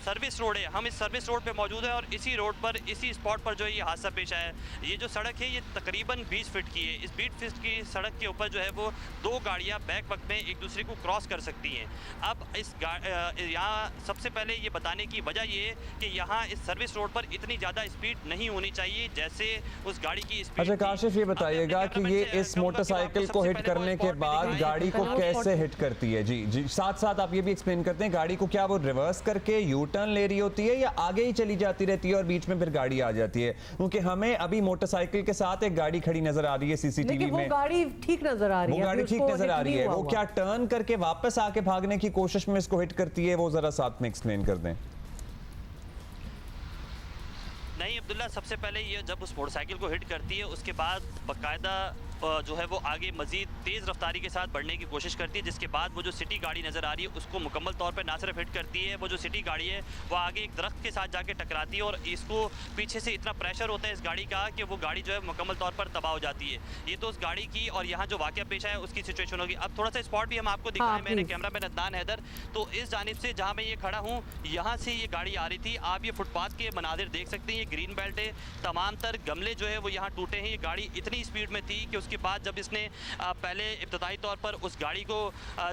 सर्विस रोड है, हम इस सर्विस रोड पे मौजूद है, और इसी रोड पर, इसी स्पॉट पर जो है ये हादसा पेश आया है। ये जो सड़क है ये तकरीबन 20 फीट की है। इस 20 फीट की सड़क के ऊपर जो है वो 2 गाड़ियाँ बैक वक्त में एक दूसरे को क्रॉस कर सकती हैं। अब इस यहाँ सबसे पहले ये बताने की वजह ये है कि यहाँ इस सर्विस रोड पर इतनी ज़्यादा स्पीड नहीं होनी चाहिए जैसे उस गाड़ी की स्पीड। अच्छा काशिफ, ये बताइएगा कि ये इस मोटरसाइकिल को हिट करने के बाद गाड़ी को कैसे हिट करती है? जी जी, साथ साथ आप ये भी एक्सप्लेन करते हैं, गाड़ी को क्या वो रिवर्स करके यू टर्न ले रही होती है, या आगे ही चली जाती रहती है और बीच में फिर गाड़ी आ जाती है? क्योंकि हमें अभी मोटरसाइकिल के साथ एक गाड़ी खड़ी नजर आ रही है सीसीटीवी में। वो गाड़ी ठीक नजर आ रही है, वो गाड़ी ठीक नजर आ रही है, वो क्या टर्न करके वापस आके भागने की कोशिश में इसको हिट करती है? वो जरा साथ में एक्सप्लेन कर दें। नहीं अब्दुल्ला, सबसे पहले ये जब उस मोटरसाइकिल को हिट करती है, उसके बाद बाकायदा जो है वो आगे मजीद तेज़ रफ्तारी के साथ बढ़ने की कोशिश करती है, जिसके बाद वो जो सिटी गाड़ी नज़र आ रही है उसको मुकम्मल तौर पर ना सिर्फ हिट करती है, वो जो सिटी गाड़ी है वो आगे एक दरख्त के साथ जाके टकराती है, और इसको पीछे से इतना प्रेशर होता है इस गाड़ी का कि वो गाड़ी जो है मुकम्मल तौर पर तबाह हो जाती है। ये तो उस गाड़ी की और यहाँ जो वाक़या पेश आया उसकी सिचुएशन होगी। अब थोड़ा सा स्पॉट भी हम आपको दिखाएं, मैंने कैमरा मैन अदनान हैदर, तो इस जानिब से जहाँ मैं ये खड़ा हूँ यहाँ से ये गाड़ी आ रही थी। आप ये फुटपाथ के मनाजिर देख सकते हैं, ये ग्रीन बेल्ट है, तमाम तर गमले जो है वो यहाँ टूटे हैं। ये गाड़ी इतनी स्पीड में थी कि उसके बाद जब इसने पहले इब्तदाई तौर पर उस गाड़ी को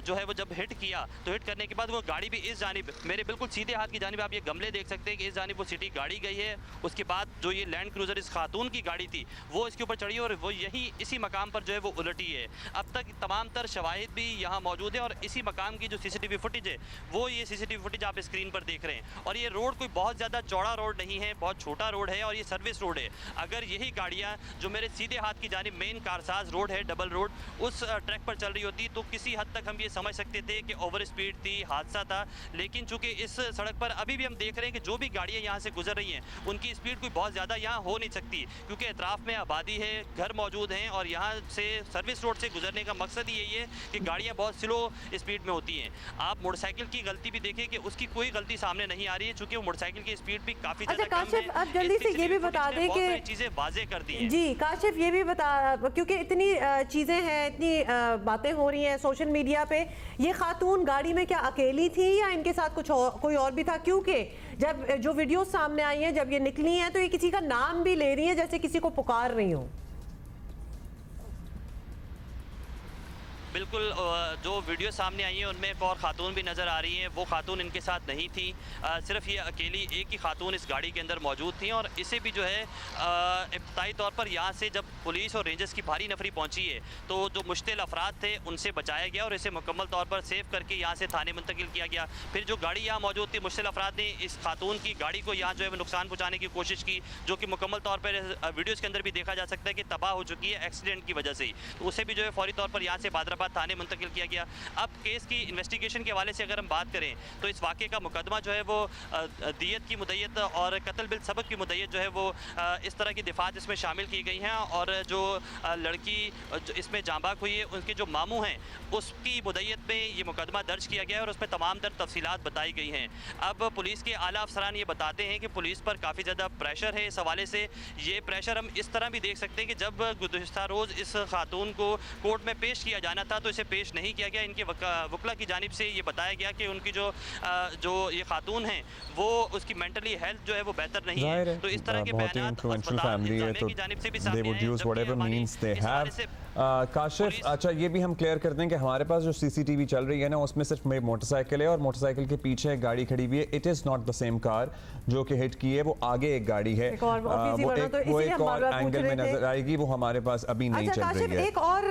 जो है वो जब हिट किया, तो हिट करने के बाद वो गाड़ी भी इस जानिब, मेरे बिल्कुल सीधे हाथ की जानिब आप ये गमले देख सकते हैं कि इस जानिब वो सिटी गाड़ी गई है। उसके बाद जो ये लैंड क्रूजर इस खातून की गाड़ी थी वो इसके ऊपर चढ़ी और वो यही इसी मकाम पर जो है वो उलटी है। अब तक तमाम तर शवाहिद भी यहाँ मौजूद है और इसी मकाम की जो सीसीटीवी फुटेज है वो ये सीसीटीवी फुटेज आप स्क्रीन पर देख रहे हैं। और ये रोड कोई बहुत ज़्यादा चौड़ा रोड नहीं है, बहुत छोटा रोड है और ये सर्विस रोड है। अगर यही गाड़ियाँ जो मेरे सीधे हाथ की जानिब मेन कारसाज रोड है, डबल रोड, उस ट्रैक पर चल रही होती तो किसी हद तक हम ये समझ सकते थे कि ओवर स्पीड थी, हादसा था। लेकिन चूंकि इस सड़क पर अभी भी हम देख रहे हैं कि जो भी गाड़ियाँ यहाँ से गुजर रही हैं उनकी स्पीड कोई बहुत ज़्यादा यहाँ हो नहीं सकती, क्योंकि अतराफ़ में आबादी है, घर मौजूद हैं और यहाँ से सर्विस रोड से गुजरने का मकसद ही यही है कि गाड़ियाँ बहुत स्लो स्पीड में होती हैं। आप मोटरसाइकिल की गलती भी देखें कि उसकी कोई गलती सामने नहीं आ रही है, चूँकि वो मोटरसाइकिल की स्पीड भी काफ़ी ज़्यादा कम है। अब जल्दी से ये भी बता दें कि चीज़ें वाज़े कर दी हैं। जी काशिफ, ये भी बता, क्योंकि इतनी चीज़ें हैं, इतनी बातें हो रही हैं सोशल मीडिया पे, ये खातून गाड़ी में क्या अकेली थी या इनके साथ कुछ कोई और भी था? क्योंकि जब जो वीडियो सामने आई हैं, जब ये निकली हैं, तो ये किसी का नाम भी ले रही हैं, जैसे किसी को पुकार रही हो। बिल्कुल जो वीडियो सामने आई है उनमें एक और खातून भी नज़र आ रही हैं। वो खातून इनके साथ नहीं थी, सिर्फ ये अकेली एक ही खातून इस गाड़ी के अंदर मौजूद थी। और इसे भी जो है इब्तदाई तौर पर यहाँ से जब पुलिस और रेंजर्स की भारी नफरी पहुँची है तो जो मुश्तिल अफराद थे उनसे बचाया गया और इसे मुकम्मल तौर पर सेव करके यहाँ से थाने मुंतकिल किया गया। फिर जो गाड़ी यहाँ मौजूद थी, मुश्तिल अफराद ने इस खातून की गाड़ी को यहाँ जो है नुकसान पहुँचाने की कोशिश की, जो कि मुकम्मल तौर पर वीडियोज़ के अंदर भी देखा जा सकता है कि तबाह हो चुकी है एक्सीडेंट की वजह से ही। तो उसे भी जो है फौरी तौर पर यहाँ से बादराबाद थाने मुंतकिल किया गया। अब केस की इन्वेस्टिगेशन के हवाले से अगर हम बात करें तो इस वाक़े का मुकदमा जो है वो दियत की मुद्दत और कत्ल बिल सबक की मुद्दत जो है वो इस तरह की दिफात इसमें शामिल की गई हैं। और जो लड़की जो इसमें जांबाक हुई है उनके जो मामू हैं उसकी मुद्दत में ये मुकदमा दर्ज किया गया है और उसमें तमाम तर तफसीलात बताई गई हैं। अब पुलिस के आला अफसरान ये बताते हैं कि पुलिस पर काफ़ी ज़्यादा प्रेशर है इस हवाले से। ये प्रेशर हम इस तरह भी देख सकते हैं कि जब गुज़िश्ता रोज़ इस खातून को कोर्ट में पेश किया जाना था तो इसे पेश नहीं किया गया। इनके वकला की जानिब से ये बताया गया कि उनकी जो ये खातून है वो उसकी मेंटली हेल्थ जो है वो बेहतर नहीं है। तो इस तरह के बयानात की जानिब से भी सामने आए। काशिफ, अच्छा ये भी हम क्लियर कर दें कि हमारे पास जो सीसीटीवी चल रही है ना उसमें सिर्फ मेरी मोटरसाइकिल है और मोटरसाइकिल के पीछे एक गाड़ी खड़ी हुई है। It is not the same car जो कि हिट की है, वो आगे एक गाड़ी है, वो एक और एंगल में नजर आएगी, वो हमारे पास अभी नहीं चल रही है। एक और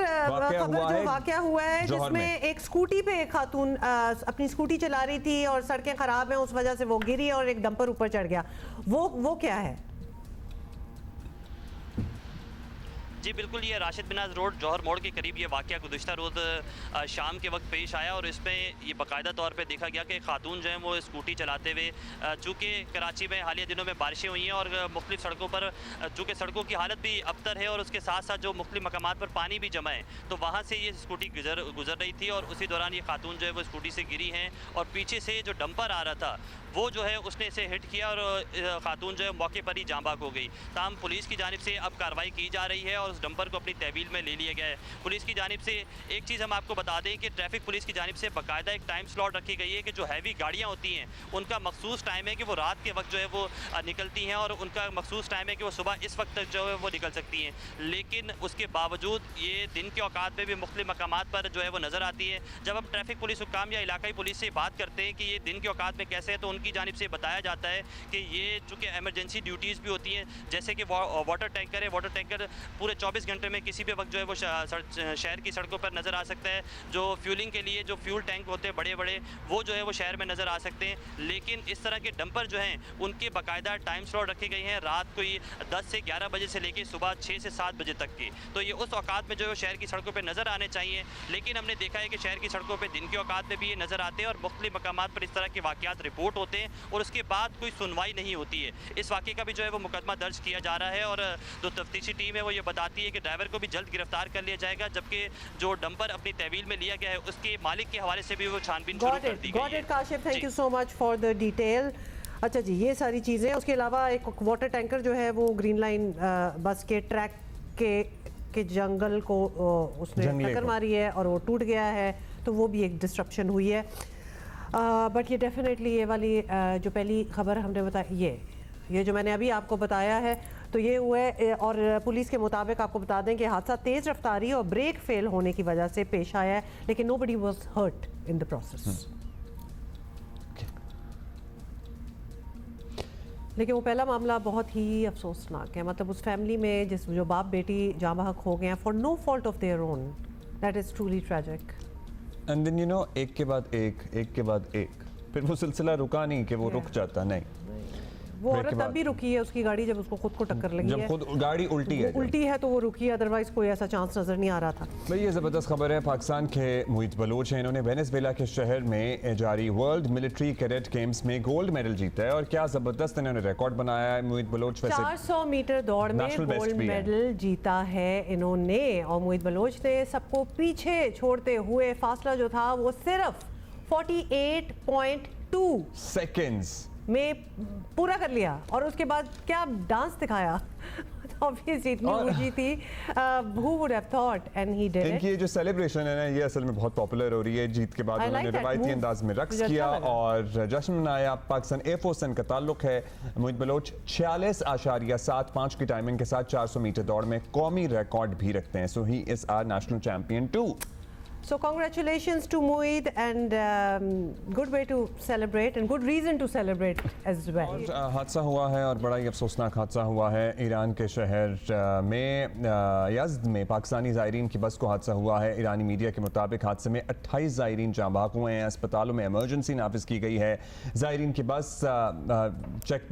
वाकया हुआ है जिसमें एक स्कूटी पे एक खातून अपनी स्कूटी चला रही थी और सड़कें खराब हैं, उस वजह से वो गिरी और एक डंपर ऊपर चढ़ गया। वो क्या है? जी बिल्कुल, ये राशिद बिनाज रोड जौहर मोड़ के करीब ये वाक़या गुज़िश्ता रोज़ शाम के वक्त पेश आया और इसमें ये बाकायदा तौर पे देखा गया कि खातून जो है वो स्कूटी चलाते हुए, चूँकि कराची में हालिया दिनों में बारिशें हुई हैं और मुख्तलिफ़ सड़कों पर चूँकि सड़कों की हालत भी अबतर है और उसके साथ साथ जो मुख्तलिफ़ मकामात पर पानी भी जमा है, तो वहाँ से ये स्कूटी गुजर रही थी और उसी दौरान ये खातून जो है वो स्कूटी से गिरी हैं और पीछे से जो डंपर आ रहा था वो जो है उसने इसे हिट किया और खातून जो है मौके पर ही जांबाक हो गई। ताहम पुलिस की जानिब से अब कार्रवाई की जा रही है और उस डंपर को अपनी तहवील में ले लिया गया है। पुलिस की जानिब से एक चीज़ हम आपको बता दें कि ट्रैफिक पुलिस की जानिब से बाकायदा एक टाइम स्लॉट रखी गई है कि जो हैवी गाड़ियाँ होती हैं उनका मखसूस टाइम है कि वो रात के वक्त जो है वो निकलती हैं और उनका मखसूस टाइम है कि वो सुबह इस वक्त तक जो है वो निकल सकती हैं। लेकिन उसके बावजूद ये दिन के औकात में भी मुख्तलिफ मकामात पर जो है वो नज़र आती है। जब हम ट्रैफिक पुलिस हुक्काम या इलाकाई पुलिस से बात करते हैं कि ये दिन के औकात में कैसे है तो उनकी जानिब से बताया जाता है कि ये चूँकि एमरजेंसी ड्यूटीज़ भी होती हैं, जैसे कि वाटर टैंकर है, वाटर टैंकर पूरे 24 घंटे में किसी भी वक्त जो है वो शहर की सड़कों पर नज़र आ सकता है। जो फ्यूलिंग के लिए जो फ्यूल टैंक होते हैं बड़े बड़े वो जो है वो शहर में नज़र आ सकते हैं। लेकिन इस तरह के डंपर जो हैं उनके बाकायदा टाइम स्लॉट रखे गए हैं रात को 10 से 11 बजे से लेकर सुबह 6 से 7 बजे तक की। तो ये उस औकात में जो है शहर की सड़कों पर नज़र आने चाहिए। लेकिन हमने देखा है कि शहर की सड़कों पर दिन के औकात में भी ये नज़र आते हैं और मुख्तलिफ मकामात पर इस तरह के वाक़यात रिपोर्ट होते हैं और उसके बाद कोई सुनवाई नहीं होती है। इस वाक़े का भी जो है वो मुकदमा दर्ज किया जा रहा है और जो तफ्तीशी टीम है वो ये बताती है कि ड्राइवर को भी जल्द गिरफ्तार कर लिया जाएगा, जबकि जो डंपर अपनी तहवील में लिया गया है उसके मालिक के हवाले से भी वो छानबीन शुरू कर दी गई है। Kashif, thank you so much for the detail. अच्छा जी, ये सारी चीज़ें, उसके अलावा एक वाटर टैंकर जो है वो ग्रीन लाइन बस के ट्रैक के जंगल को उसने टक्कर मारी है और वो टूट गया है, तो वो भी एक डिस्ट्रप्शन हुई है। बट ये डेफिनेटली ये वाली जो पहली खबर हमने बताई, ये जो मैंने अभी आपको बताया है तो ये हुआ है। और पुलिस के मुताबिक आपको बता दें कि हादसा तेज़ रफ्तारी और ब्रेक फेल होने की वजह से पेश आया है, लेकिन nobody was hurt in the process. लेकिन वो पहला मामला बहुत ही अफसोसनाक है, मतलब उस फैमिली में जो बाप बेटी जाँ बहक हो गए हैं for no fault of their own, that is truly tragic. And then you know, एक के बाद एक, फिर वो सिलसिला रुका नहीं कि वो रुक जाता, नहीं। वो औरत तब भी रुकी है, उसकी गाड़ी जब उसको खुद को टक्कर लगी है, जब खुद गाड़ी उल्टी है तो वो रुकी, अदरवाइज कोई ऐसा चांस नजर नहीं आ रहा था। भाई ये ज़बरदस्त खबर है। पाकिस्तान के मुईत बलोच हैं, इन्होंने वेनेजुएला के शहर में जारी वर्ल्ड मिलिट्री कैडेट गेम्स में गोल्ड मेडल जीता है और क्या ज़बरदस्त इन्होंने रिकॉर्ड बनाया है। मुईत बलोच 400 मीटर दौड़ में गोल्ड मेडल जीता है इन्होंने और मुईत बलोच ने सबको पीछे छोड़ते हुए फासला जो था वो सिर्फ 48.2 सेकेंड्स में पूरा कर लिया और उसके बाद क्या डांस दिखाया। ऑब्वियसली इतनी ऊंची थी, who would have thought, and he did it। इनकी ये जो सेलिब्रेशन है ना, ये असल में बहुत पॉपुलर हो रही है। जीत के बाद उन्होंने रिवायती अंदाज में रक्स किया और जश्न मनाया। पाकिस्तान एयरफोर्स से इनका ताल्लुक है। मुईत बलोच 46.75 की टाइमिंग के साथ 400 मीटर दौड़ में कौमी रिकॉर्ड भी रखते हैं। So he is our national champion too. So congratulations to Moeed and good way to celebrate and good reason to celebrate as well. हादसा हुआ है और बड़ा ही अफसोसनाक हादसा हुआ है ईरान के शहर में यज़्द में पाकिस्तानी ज़ायरीन की बस को हादसा हुआ है। ईरानी मीडिया के मुताबिक हादसे में 28 ज़ायरीन जाँ बहक हुए हैं। अस्पतालों में इमरजेंसी नाफिज की गई है। ज़ायरीन की बस चेक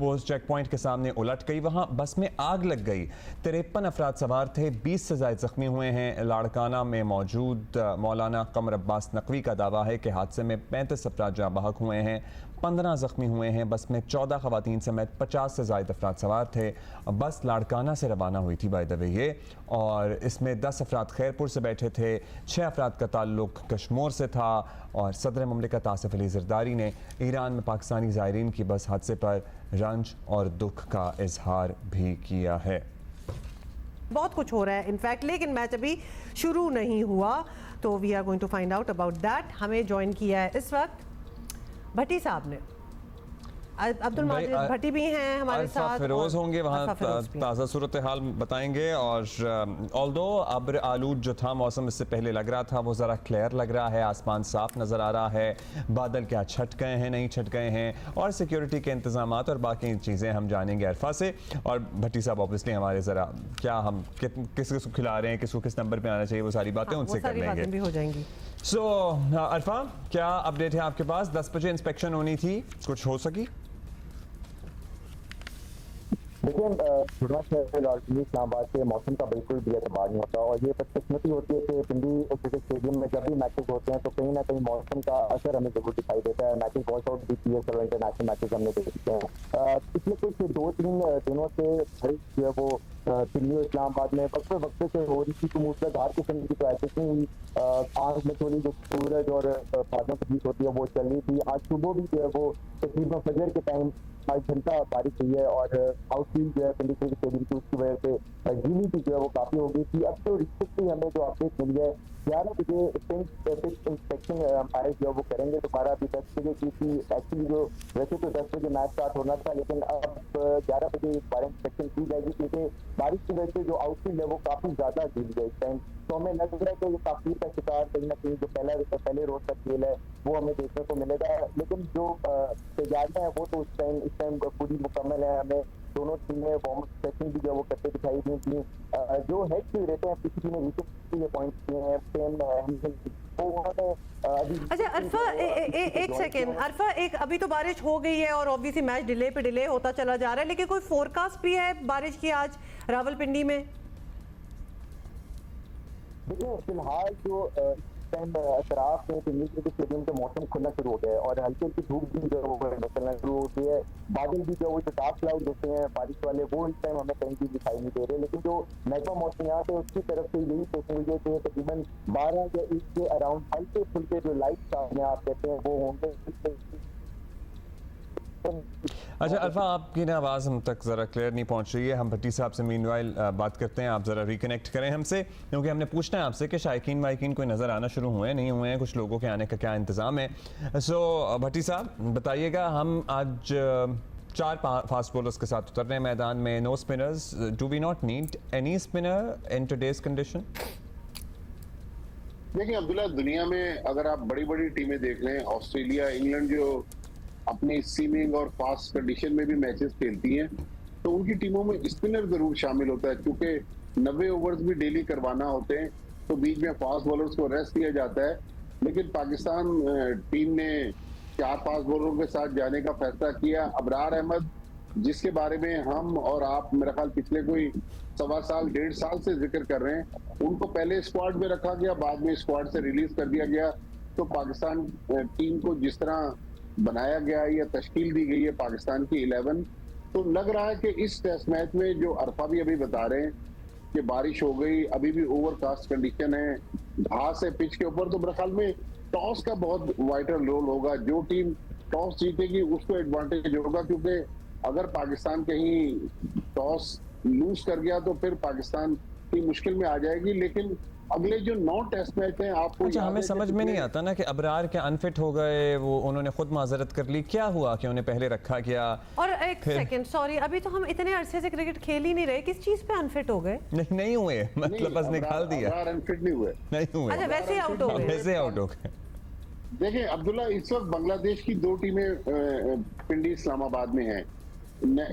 पॉइंट के सामने उलट गई, वहाँ बस में आग लग गई। 53 अफराद सवार थे, 20 से ज़ायद ज़ख्मी हुए हैं। लाड़काना में मौजूद मौलाना कमर अब्बास नकवी का दावा है कि हादसे में 35 अफराद जाँ बहक हुए हैं, 15 ज़ख्मी हुए हैं। बस में 14 ख़वातीन समेत 50 से ज़ायद अफराद सवार थे। बस लाड़काना से रवाना हुई थी बाय द वे ये, और इसमें 10 अफराद खैरपुर से बैठे थे, 6 अफराद का ताल्लुक कश्मीर से था। और सदर मुमलिकत आसिफ अली ज़रदारी ने ईरान में पाकिस्तानी ज़ायरीन की बस हादसे पर रंज और दुख का इजहार भी किया है। बहुत कुछ हो रहा है इनफैक्ट, लेकिन मैच अभी शुरू नहीं हुआ, तो we are going to find out about that. हमें ज्वाइन किया है इस वक्त भट्टी साहब ने, अब्दुल माजिद भट्टी भी हैं हमारे साथ, फिरोज होंगे वहाँ ताज़ा सूरत हाल बताएंगे। और ऑल्दो अब्र आलूद जो था मौसम इससे पहले लग रहा था वो ज़रा क्लियर लग रहा है, आसमान साफ नज़र आ रहा है, बादल क्या छट गए हैं नहीं छट गए हैं, और सिक्योरिटी के इंतजाम और बाकी चीज़ें हम जानेंगे अरफा से। और भट्टी साहब ऑब्वियसली हमारे ज़रा क्या हम किस खिला रहे हैं, किसको किस नंबर पर आना चाहिए, वो सारी बातें उनसे कर लेंगे भी हो जाएंगी। सो अरफा क्या अपडेट है आपके पास? 10 बजे इंस्पेक्शन होनी थी, कुछ हो सकी? देखिए इस्लामाबाद के मौसम का बिल्कुल भी एतबार नहीं होता, और ये बदकिस्मती होती है कि पिंडी क्रिकेट स्टेडियम में जब भी मैचेस होते हैं तो कहीं ना कहीं मौसम का असर हमें जरूर दिखाई देता है। मैचेस वॉश आउट भी किए, चलो इंटरनेशनल मैचेस हमने देखे हैं। पिछले कुछ 2-3 दिनों से बारिश जो है वो पिंडी इस्लामाबाद में वक्फे से हो रही थी, तो मूसलाधार किस्म की तो ऐसी नहीं, आग में थोड़ी जो सूरज और बादलों की बीच होती है वो चल रही थी। आज सुबह भी जो है वो तकरीबन फजर के टाइम 5 घंटा बारिश हुई है, और आउटफील्ड जो है पिंडी क्रिकेट स्टेडियम की उसकी वजह से गीली भी जो है वो काफ़ी हो गई थी। अब तो रिसेंटली हमें जो अपडेट मिली है 11 बजे पिच इंस्पेक्शन हमारे जो वो करेंगे, तो 12 अभी 10 बजे की थी एक्चुअली, जो वैसे तो 10 बजे मैच स्टार्ट होना था, लेकिन अब 11 बजे दोबारा इंस्पेक्शन की जाएगी, क्योंकि बारिश की वजह से जो आउटफील्ड है वो काफ़ी ज़्यादा गीली है इस टाइम। तो हमें लग रहा है कि ये ताक़ीर का शिकार कहीं ना कहीं जो पहले रोज का खेल है वो हमें देखने को मिलेगा, लेकिन जो तैयारियां हैं वो तो इस टाइम पूरी मुकम्मल है। हमें दोनों टीमें वार्म अप सेशन भी जो वो करते दिखाई दी थी। जो हेड की रहते हैं पीसीबी ने रिसेंटली ये पॉइंट किए हैं, अच्छा अरफा एक सेकेंड, अरफा एक अभी तो बारिश हो गई है और ऑब्वियसली मैच डिले पे डिले होता चला जा रहा है, लेकिन कोई फोरकास्ट भी है बारिश की आज रावलपिंडी में? देखिए फिलहाल जो अतराफ में पिंडी क्रिकेट स्टेडियम के मौसम खुलना शुरू हो गया है, और हल्की हल्की धूप भी जो वो निकलना शुरू हो गई है। बादल भी जो वो डार्क क्लाउड होते हैं बारिश वाले वो इस टाइम हमें कहीं भी दिखाई नहीं दे रहे, लेकिन जो महकमा मौसम यहाँ से उसकी तरफ से यही सोचने मुझे कि तकरीबन 12 या 1 के अराउंड हल्के फुल्के जो लाइट सामने आप कहते हैं वो होंगे। अच्छा अल्फा, आपकी ना आवाज़ हम तक ज़रा क्लियर नहीं पहुंच रही है। हम भट्टी साहब से मीनवाइल बात करते हैं, आप ज़रा रिकनेक्ट करें हमसे, क्योंकि हमने पूछना है आपसे कि शायकीन वायकीन कोई नज़र आना शुरू हुए नहीं हुए हैं, कुछ लोगों के आने का क्या इंतज़ाम है। सो भट्टी साहब बताइएगा, हम आज 4 फास्ट बॉलर्स के साथ उतर रहे हैं मैदान में, no spinners, do we not need any spinner in today's condition? देखिए अब्दुल्ला, दुनिया में अगर आप बड़ी बड़ी टीमें देख लें, ऑस्ट्रेलिया, इंग्लैंड जो अपनी सीमिंग और फास्ट कंडीशन में भी मैचेस खेलती हैं, तो उनकी टीमों में स्पिनर जरूर शामिल होता है, क्योंकि 90 ओवर्स भी डेली करवाना होते हैं, तो बीच में फास्ट बॉलर्स को रेस्ट दिया जाता है। लेकिन पाकिस्तान टीम ने 4 फास्ट बॉलरों के साथ जाने का फैसला किया। अबरार अहमद, जिसके बारे में हम और आप मेरा ख्याल पिछले कोई 1.25 साल 1.5 साल से जिक्र कर रहे हैं, उनको पहले स्क्वाड में रखा गया, बाद में स्क्वाड से रिलीज कर दिया गया। तो पाकिस्तान टीम को जिस तरह बनाया गया या तश्कील दी गई है पाकिस्तान की 11, तो लग रहा है कि इस टेस्ट मैच में जो अरफा भी अभी बता रहे हैं कि बारिश हो गई, अभी भी ओवरकास्ट कंडीशन है, घास है पिच के ऊपर, तो मेरे ख्याल में टॉस का बहुत वाइटल रोल होगा। जो टीम टॉस जीतेगी उसको एडवांटेज होगा, क्योंकि अगर पाकिस्तान कहीं टॉस लूज कर गया तो फिर पाकिस्तान की मुश्किल में आ जाएगी। लेकिन अगले जो 9 टेस्ट मैच हैं आपको अच्छा, हमें समझ में नहीं आता ना कि अबरार क्या अनफिट हो गए, वो उन्होंने खुद माजरत कर ली, क्या हुआ कि उन्हें पहले रखा गया? और एक सेकंड, सॉरी, अभी तो हम इतने अरसे से क्रिकेट खेल ही नहीं रहे, किस चीज पे अनफिट हो गए? नहीं हुए, मतलब बस निकाल दिया। अनफिट नहीं हुए, नहीं हुए, अच्छा वैसे आउट हो गए, वैसे आउट हो गए। देखिए अब्दुल्ला, इस वक्त बांग्लादेश की 2 टीमें पिंडी इस्लामाबाद में हैं।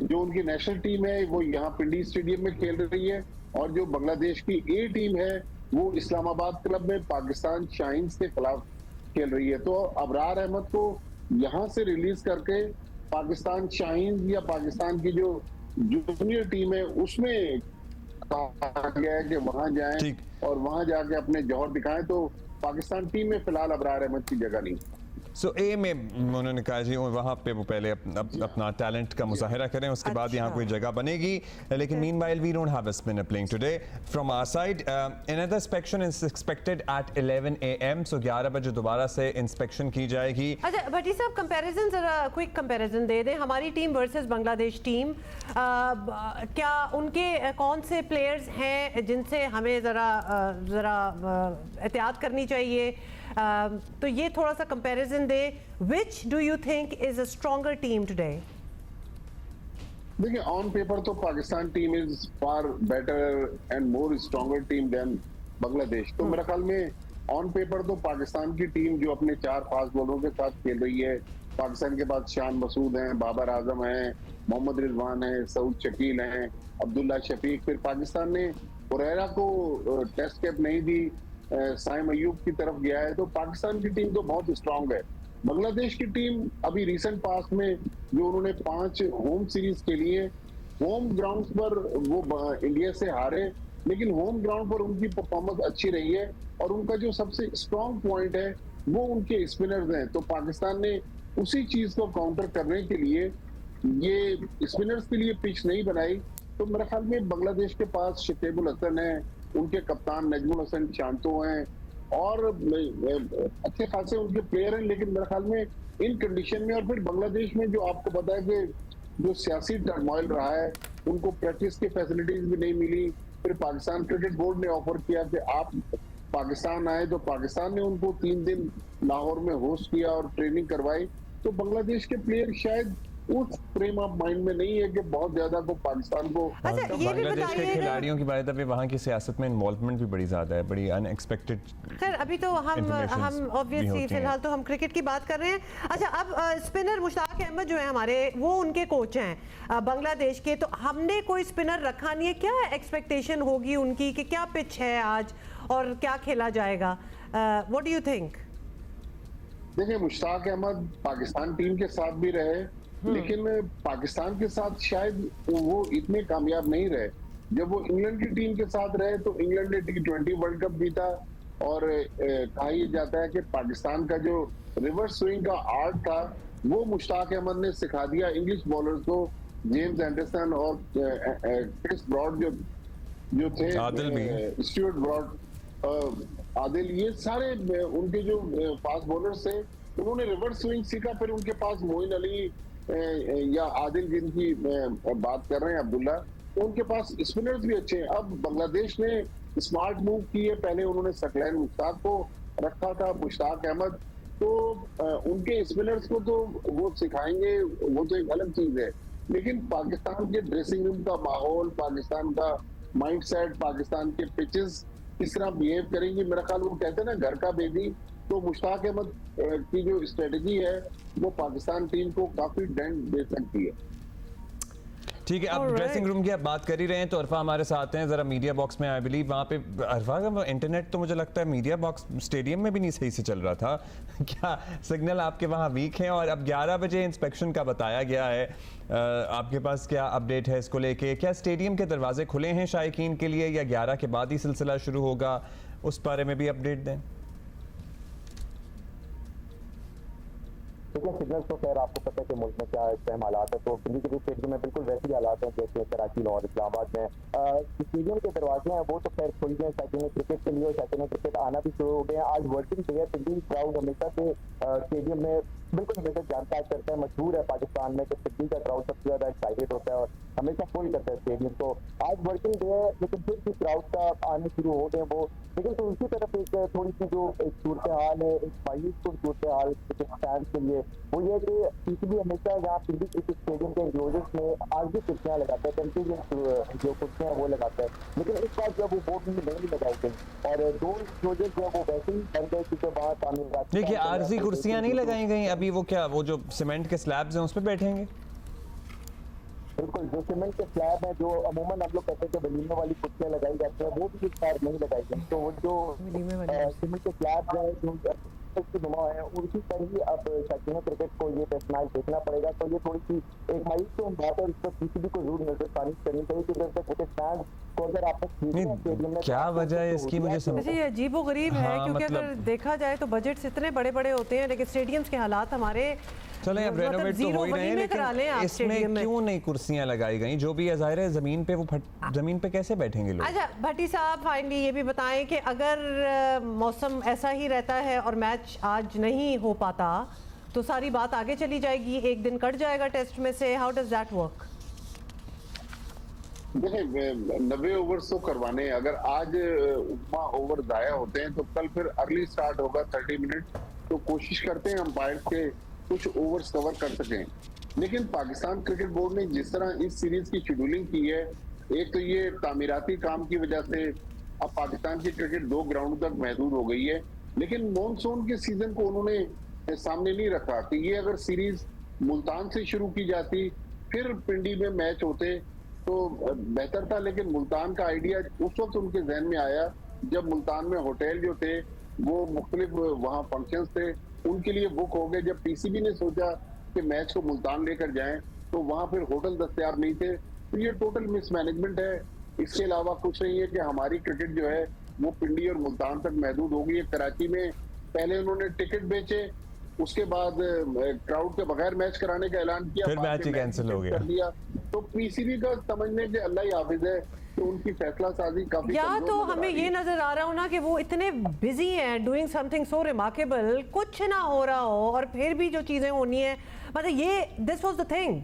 जो उनकी नेशनल टीम है वो यहाँ पिंडी स्टेडियम में खेल रही है, और जो बांग्लादेश की ए टीम है वो इस्लामाबाद क्लब में पाकिस्तान शाहीन्स के खिलाफ खेल रही है। तो अबरार अहमद को यहाँ से रिलीज करके पाकिस्तान शाहीन्स या पाकिस्तान की जो जूनियर टीम है उसमें कहा गया है कि वहां जाएं और वहां जाके अपने जौहर दिखाएं। तो पाकिस्तान टीम में फिलहाल अबरार अहमद की जगह नहीं। ए में उन्होंने कहा जी वहाँ पे वो पहले अपना टैलेंट का मुजाहिरा करें, उसके बाद यहाँ कोई जगह बनेगी। लेकिन meanwhile we don't have a spinner playing today from our side. Another inspection is expected at 11 AM, so 11 बजे दोबारा से इंस्पेक्शन की जाएगी। अच्छा भट्टी साहब, कंपैरिजन जरा क्विक कंपैरिजन दे दें, हमारी टीम वर्सेस बांग्लादेश टीम, क्या उनके कौन से प्लेयर्स हैं जिनसे हमें जरा एहतियात करनी चाहिए? तो ये थोड़ा सा comparison they. Which do you think is a stronger team today? देखिए ऑन पेपर तो Pakistan team is far better and more stronger team than Bangladesh. तो मेरे ख्याल में ऑन पेपर तो पाकिस्तान की टीम जो अपने 4 फास्ट बॉलरों के साथ खेल रही है, पाकिस्तान के पास शान मसूद हैं, बाबर आजम हैं, मोहम्मद रिजवान हैं, सऊद शकील हैं, अब्दुल्ला शफीक। फिर पाकिस्तान ने हुरैरा को टेस्ट कैप नहीं दी, साइम अयूब की तरफ गया है। तो पाकिस्तान की टीम तो बहुत स्ट्रांग है। बांग्लादेश की टीम अभी रिसेंट पास्ट में जो उन्होंने 5 होम सीरीज के लिए होम ग्राउंड पर वो इंडिया से हारे, लेकिन होम ग्राउंड पर उनकी परफॉर्मेंस अच्छी रही है और उनका जो सबसे स्ट्रांग पॉइंट है वो उनके स्पिनर्स हैं। तो पाकिस्तान ने उसी चीज को काउंटर करने के लिए ये स्पिनर्स के लिए पिच नहीं बनाई। तो मेरे ख्याल में बांग्लादेश के पास शकीबुल हसन है, उनके कप्तान नजमुल हसन शांतो हैं और अच्छे खासे उनके प्लेयर हैं। लेकिन मेरे ख्याल में इन कंडीशन में, और फिर बांग्लादेश में जो आपको पता है कि जो सियासी टर्मोइल रहा है, उनको प्रैक्टिस की फैसिलिटीज भी नहीं मिली। फिर पाकिस्तान क्रिकेट बोर्ड ने ऑफर किया कि आप पाकिस्तान आए, तो पाकिस्तान ने उनको 3 दिन लाहौर में होस्ट किया और ट्रेनिंग करवाई। तो बांग्लादेश के प्लेयर शायद उस फ्रेम ऑफ माइंड में नहीं है कि बहुत ज्यादा को पाकिस्तान को। अच्छा, ये भी बांग्लादेश के खिलाड़ियों की बात है, वहाँ की सियासत में इन्वॉल्वमेंट भी बड़ी ज्यादा है, बड़ी अनएक्सपेक्टेड। खैर अभी तो हम ऑब्वियसली फिलहाल तो हम क्रिकेट की बात कर रहे हैं। अच्छा, अब स्पिनर मुश्ताक अहमद जो है हमारे, वो उनके कोच हैं बांग्लादेश के, तो हमने कोई स्पिनर रखा नहीं है। क्या एक्सपेक्टेशन होगी उनकी कि क्या पिच है आज और क्या खेला जाएगा? What do you think? देखिए मुश्ताक अहमद पाकिस्तान टीम के साथ भी रहे, लेकिन पाकिस्तान के साथ शायद वो इतने कामयाब नहीं रहे। जब वो इंग्लैंड की टीम के साथ रहे तो इंग्लैंड ने T20 वर्ल्ड कप जीता, और कहा यह जाता है कि पाकिस्तान का जो रिवर्स स्विंग का आर्ट था वो मुश्ताक अहमद ने सिखा दिया इंग्लिश बॉलर्स को। जेम्स एंडरसन और क्रिस ब्रॉड जो थे, स्टुअर्ट ब्रॉड, आदिल, ये सारे उनके जो फास्ट बॉलर्स थे, उन्होंने रिवर्स स्विंग सीखा। फिर उनके पास मोइन अली या आदिल, जिनकी बात कर रहे हैं अब्दुल्ला, तो उनके पास स्पिनर्स भी अच्छे हैं। अब बांग्लादेश ने स्मार्ट मूव की है, पहले उन्होंने सकलैन मुश्ताक को रखा था, मुश्ताक अहमद, तो उनके स्पिनर्स को तो वो सिखाएंगे, वो तो एक अलग चीज है। लेकिन पाकिस्तान के ड्रेसिंग रूम का माहौल, पाकिस्तान का माइंडसेट, पाकिस्तान के पिचेस किस तरह बिहेव करेंगे, मेरा ख्याल वो कहते हैं ना घर का बेबी, तो मुश्ताक अहमद की जो स्ट्रेटजी है वो पाकिस्तान टीम को काफी डेंट दे सकती है। ठीक है, अब ड्रेसिंग रूम की आप बात कर ही रहे हैं तो अरफा हमारे साथ हैं, जरा मीडिया बॉक्स में आई बिलीव वहाँ पे अरफा का इंटरनेट तो मुझे लगता है मीडिया बॉक्स स्टेडियम में भी नहीं सही से चल रहा था। क्या सिग्नल आपके वहाँ वीक हैं? और अब 11 बजे इंस्पेक्शन का बताया गया है, आपके पास क्या अपडेट है इसको लेके? क्या स्टेडियम के दरवाजे खुले हैं शायकीन के लिए या 11 के बाद ही सिलसिला शुरू होगा? उस बारे में भी अपडेट दें। देखिए सिग्नल तो खैर आपको पता है कि मुल्क में क्या इस टाइम हालात है, तो दिल्ली के स्टेडियम में बिल्कुल वैसे ही हालात हैं जैसे कराची, लाहौर, इस्लामाबाद में। स्टेडियम के दरवाजे हैं वो तो खैर खुल गए, सेकंड क्रिकेट के लिए, सेकंड क्रिकेट आना भी शुरू हो गए हैं। आज वर्किंग डे है, दिल्ली क्राउड हमेशा से स्टेडियम में बिल्कुल हमेशा जान पास करता है। मशहूर है पाकिस्तान में कि सिड्नी का क्राउड सबसे ज्यादा एक्साइटेड होता है और हमेशा फुल करता है स्टेडियम। तो आज वर्किंग डे है लेकिन फिर भी क्राउड का आने शुरू हो गए वो। लेकिन तो उसी तरफ एक थोड़ी सी जो एक सूरत हाल है, एक मायूस सूरत हाल फैंस के लिए, वो ये कि पीसीबी हमेशा यहाँ पिंडी क्रिकेट स्टेडियम के एंक्लोजर्स में आज भी कुर्सियाँ लगाता है, कंटिन्यूस जो कुर्सियाँ वो लगाता है। लेकिन इस बार जब वो बोर्ड में नहीं लगाई गई और दो एंक्लोजर्स जो वो वैसे ही बन गए क्योंकि वहाँ तामीरात देखिए आरजी कुर्सियाँ नहीं लगाई गई अभी, वो क्या वो जो सीमेंट के स्लैब्स हैं उस पर बैठेंगे? बिल्कुल, जो सीमेंट के स्लैब है जो अमूमन हम लोग कहते हैं कि वलीमे वाली कुर्सियाँ लगाई जाती हैं वो भी इस बार नहीं लगाई गई। तो वो जो सीमेंट के स्लैब है जो नुमा है उसी पर ही अब शौकीन क्रिकेट को ये टेस्ट मैच देखना पड़ेगा। तो ये थोड़ी सी एक मायूस बात है, इस पर पीसीबी को जरूर नजरसानी करनी चाहिए क्योंकि क्रिकेट फैंस को अगर आपस क्या वजह है इसकी मुझे समझ ये अजीबोगरीब है क्योंकि अगर देखा जाए तो बजट्स इतने बड़े बड़े होते हैं लेकिन स्टेडियम्स के हालात हमारे चले अब रेनोवेट तो हो ही रहे हैं लेकिन इसमें क्यों नहीं कुर्सियां लगाई गई? जो भी है जाहिर है जमीन पे वो जमीन पे कैसे बैठेंगे लोग? अच्छा भट्टी साहब फाइनली ये भी बताएं कि अगर मौसम ऐसा ही रहता है और मैच आज नहीं हो पाता तो सारी बात आगे चली जाएगी, एक दिन कट जाएगा टेस्ट में से। How does that work? देखिए 90 ओवर्स तो करवाने, अगर आज ओवर जाया होते हैं तो कल फिर अर्ली स्टार्ट होगा 30 मिनट, तो कोशिश करते हैं अंपायर के कुछ ओवर्स कवर कर सकें। लेकिन पाकिस्तान क्रिकेट बोर्ड ने जिस तरह इस सीरीज की शेड्यूलिंग की है, एक तो ये तामीराती काम की वजह से अब पाकिस्तान की क्रिकेट 2 ग्राउंड तक महदूद हो गई है। लेकिन मॉनसून के सीजन को उन्होंने सामने नहीं रखा कि ये अगर सीरीज मुल्तान से शुरू की जाती फिर पिंडी में मैच होते तो बेहतर था। लेकिन मुल्तान का आइडिया उस वक्त उनके जहन में आया जब मुल्तान में होटल जो थे वो मुख्तलिफ वहाँ फंक्शंस थे उनके लिए बुक हो गए। जब पीसीबी ने सोचा कि मैच को मुल्तान लेकर जाएं तो वहाँ फिर होटल दस्तयाब नहीं थे। तो ये टोटल मिसमैनेजमेंट है, इसके अलावा कुछ नहीं है कि हमारी क्रिकेट जो है वो पिंडी और मुल्तान तक महदूद हो गई है। कराची में पहले उन्होंने टिकट बेचे, उसके बाद क्राउड के बगैर मैच कराने का ऐलान किया, फिर मैच ही कैंसिल हो गया। कर दिया। तो पीसीबी का समझने के अल्लाह ही हाफिज है तो उनकी फैसला साजी काफी या तो हमें ये नजर आ रहा हो ना कि वो इतने बिजी हैं डूइंग समथिंग सो रिमार्केबल, कुछ ना हो रहा हो और फिर भी जो चीजें होनी है, मतलब ये दिस वाज द थिंग,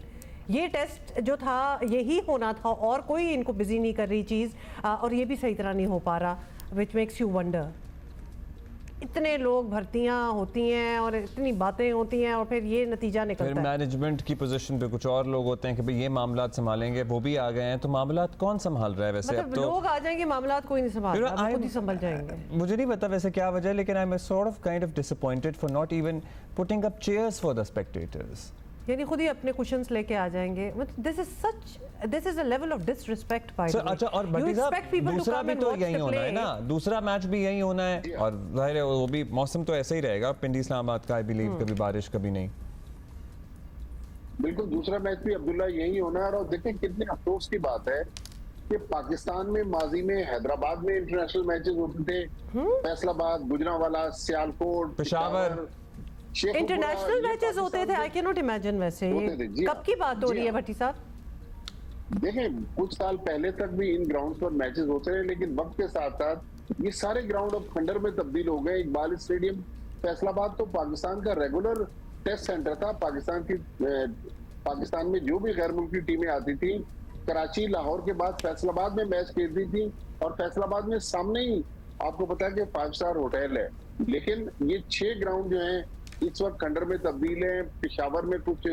ये टेस्ट जो था यही होना था और कोई इनको बिजी नहीं कर रही चीज और ये भी सही तरह नहीं हो पा रहा, विच मेक्स यू वंडर। इतने लोग भर्तियां होती हैं और इतनी बातें होती हैं और फिर ये नतीजा निकलता है। फिर मैनेजमेंट की पोजीशन पे कुछ और लोग होते हैं कि भाई ये मामलात संभालेंगे, वो भी आ गए हैं, तो मामलात कौन संभाल रहा है वैसे? मतलब अब तो लोग आ जाएंगे, मामलात कोई नहीं संभाल रहा, खुद ही संभल जाएंगे। मुझे नहीं पता वैसे क्या वजह है लेकिन I am sort of kind of disappointed for not even putting up chairs for the spectators. यानी खुद ही अपने कुशन्स लेके आ जाएंगे। This is a level of disrespect by the way. अच्छा और भट्टी साहब दूसरा भी तो यही होना है ना, दूसरा मैच भी यही होना है और जाहिर है वो भी मौसम तो ऐसा ही रहेगा पिंडी इस्लामाबाद का, आई बिलीव कभी बारिश कभी नहीं। बिल्कुल दूसरा मैच भी अब्दुल्ला यही होना है। और देखिए कितने अफसोस की बात है कि पाकिस्तान में माजी में हैदराबाद में इंटरनेशनल मैचेस होते थे, फैसलाबाद, गुजरांवाला, सियालकोट, पेशावर, इंटरनेशनल मैचेस होते थे। आई कैन नॉट इमेजिन वैसे ये कब की बात हो रही है भट्टी साहब? देखें कुछ साल पहले तक भी इन ग्राउंड्स पर मैचेस होते रहे लेकिन वक्त के साथ साथ ये सारे ग्राउंड अब खंडर में तब्दील हो गए। इकबाल स्टेडियम फैसलाबाद तो पाकिस्तान का रेगुलर टेस्ट सेंटर था। पाकिस्तान में जो भी गैर मुल्की टीमें आती थी कराची लाहौर के बाद फैसलाबाद में मैच खेलती थी और फैसलाबाद में सामने ही आपको पता है कि 5 स्टार होटल है। लेकिन ये 6 ग्राउंड जो हैं इस वक्त खंडर में तब्दील है। पेशावर में कुछ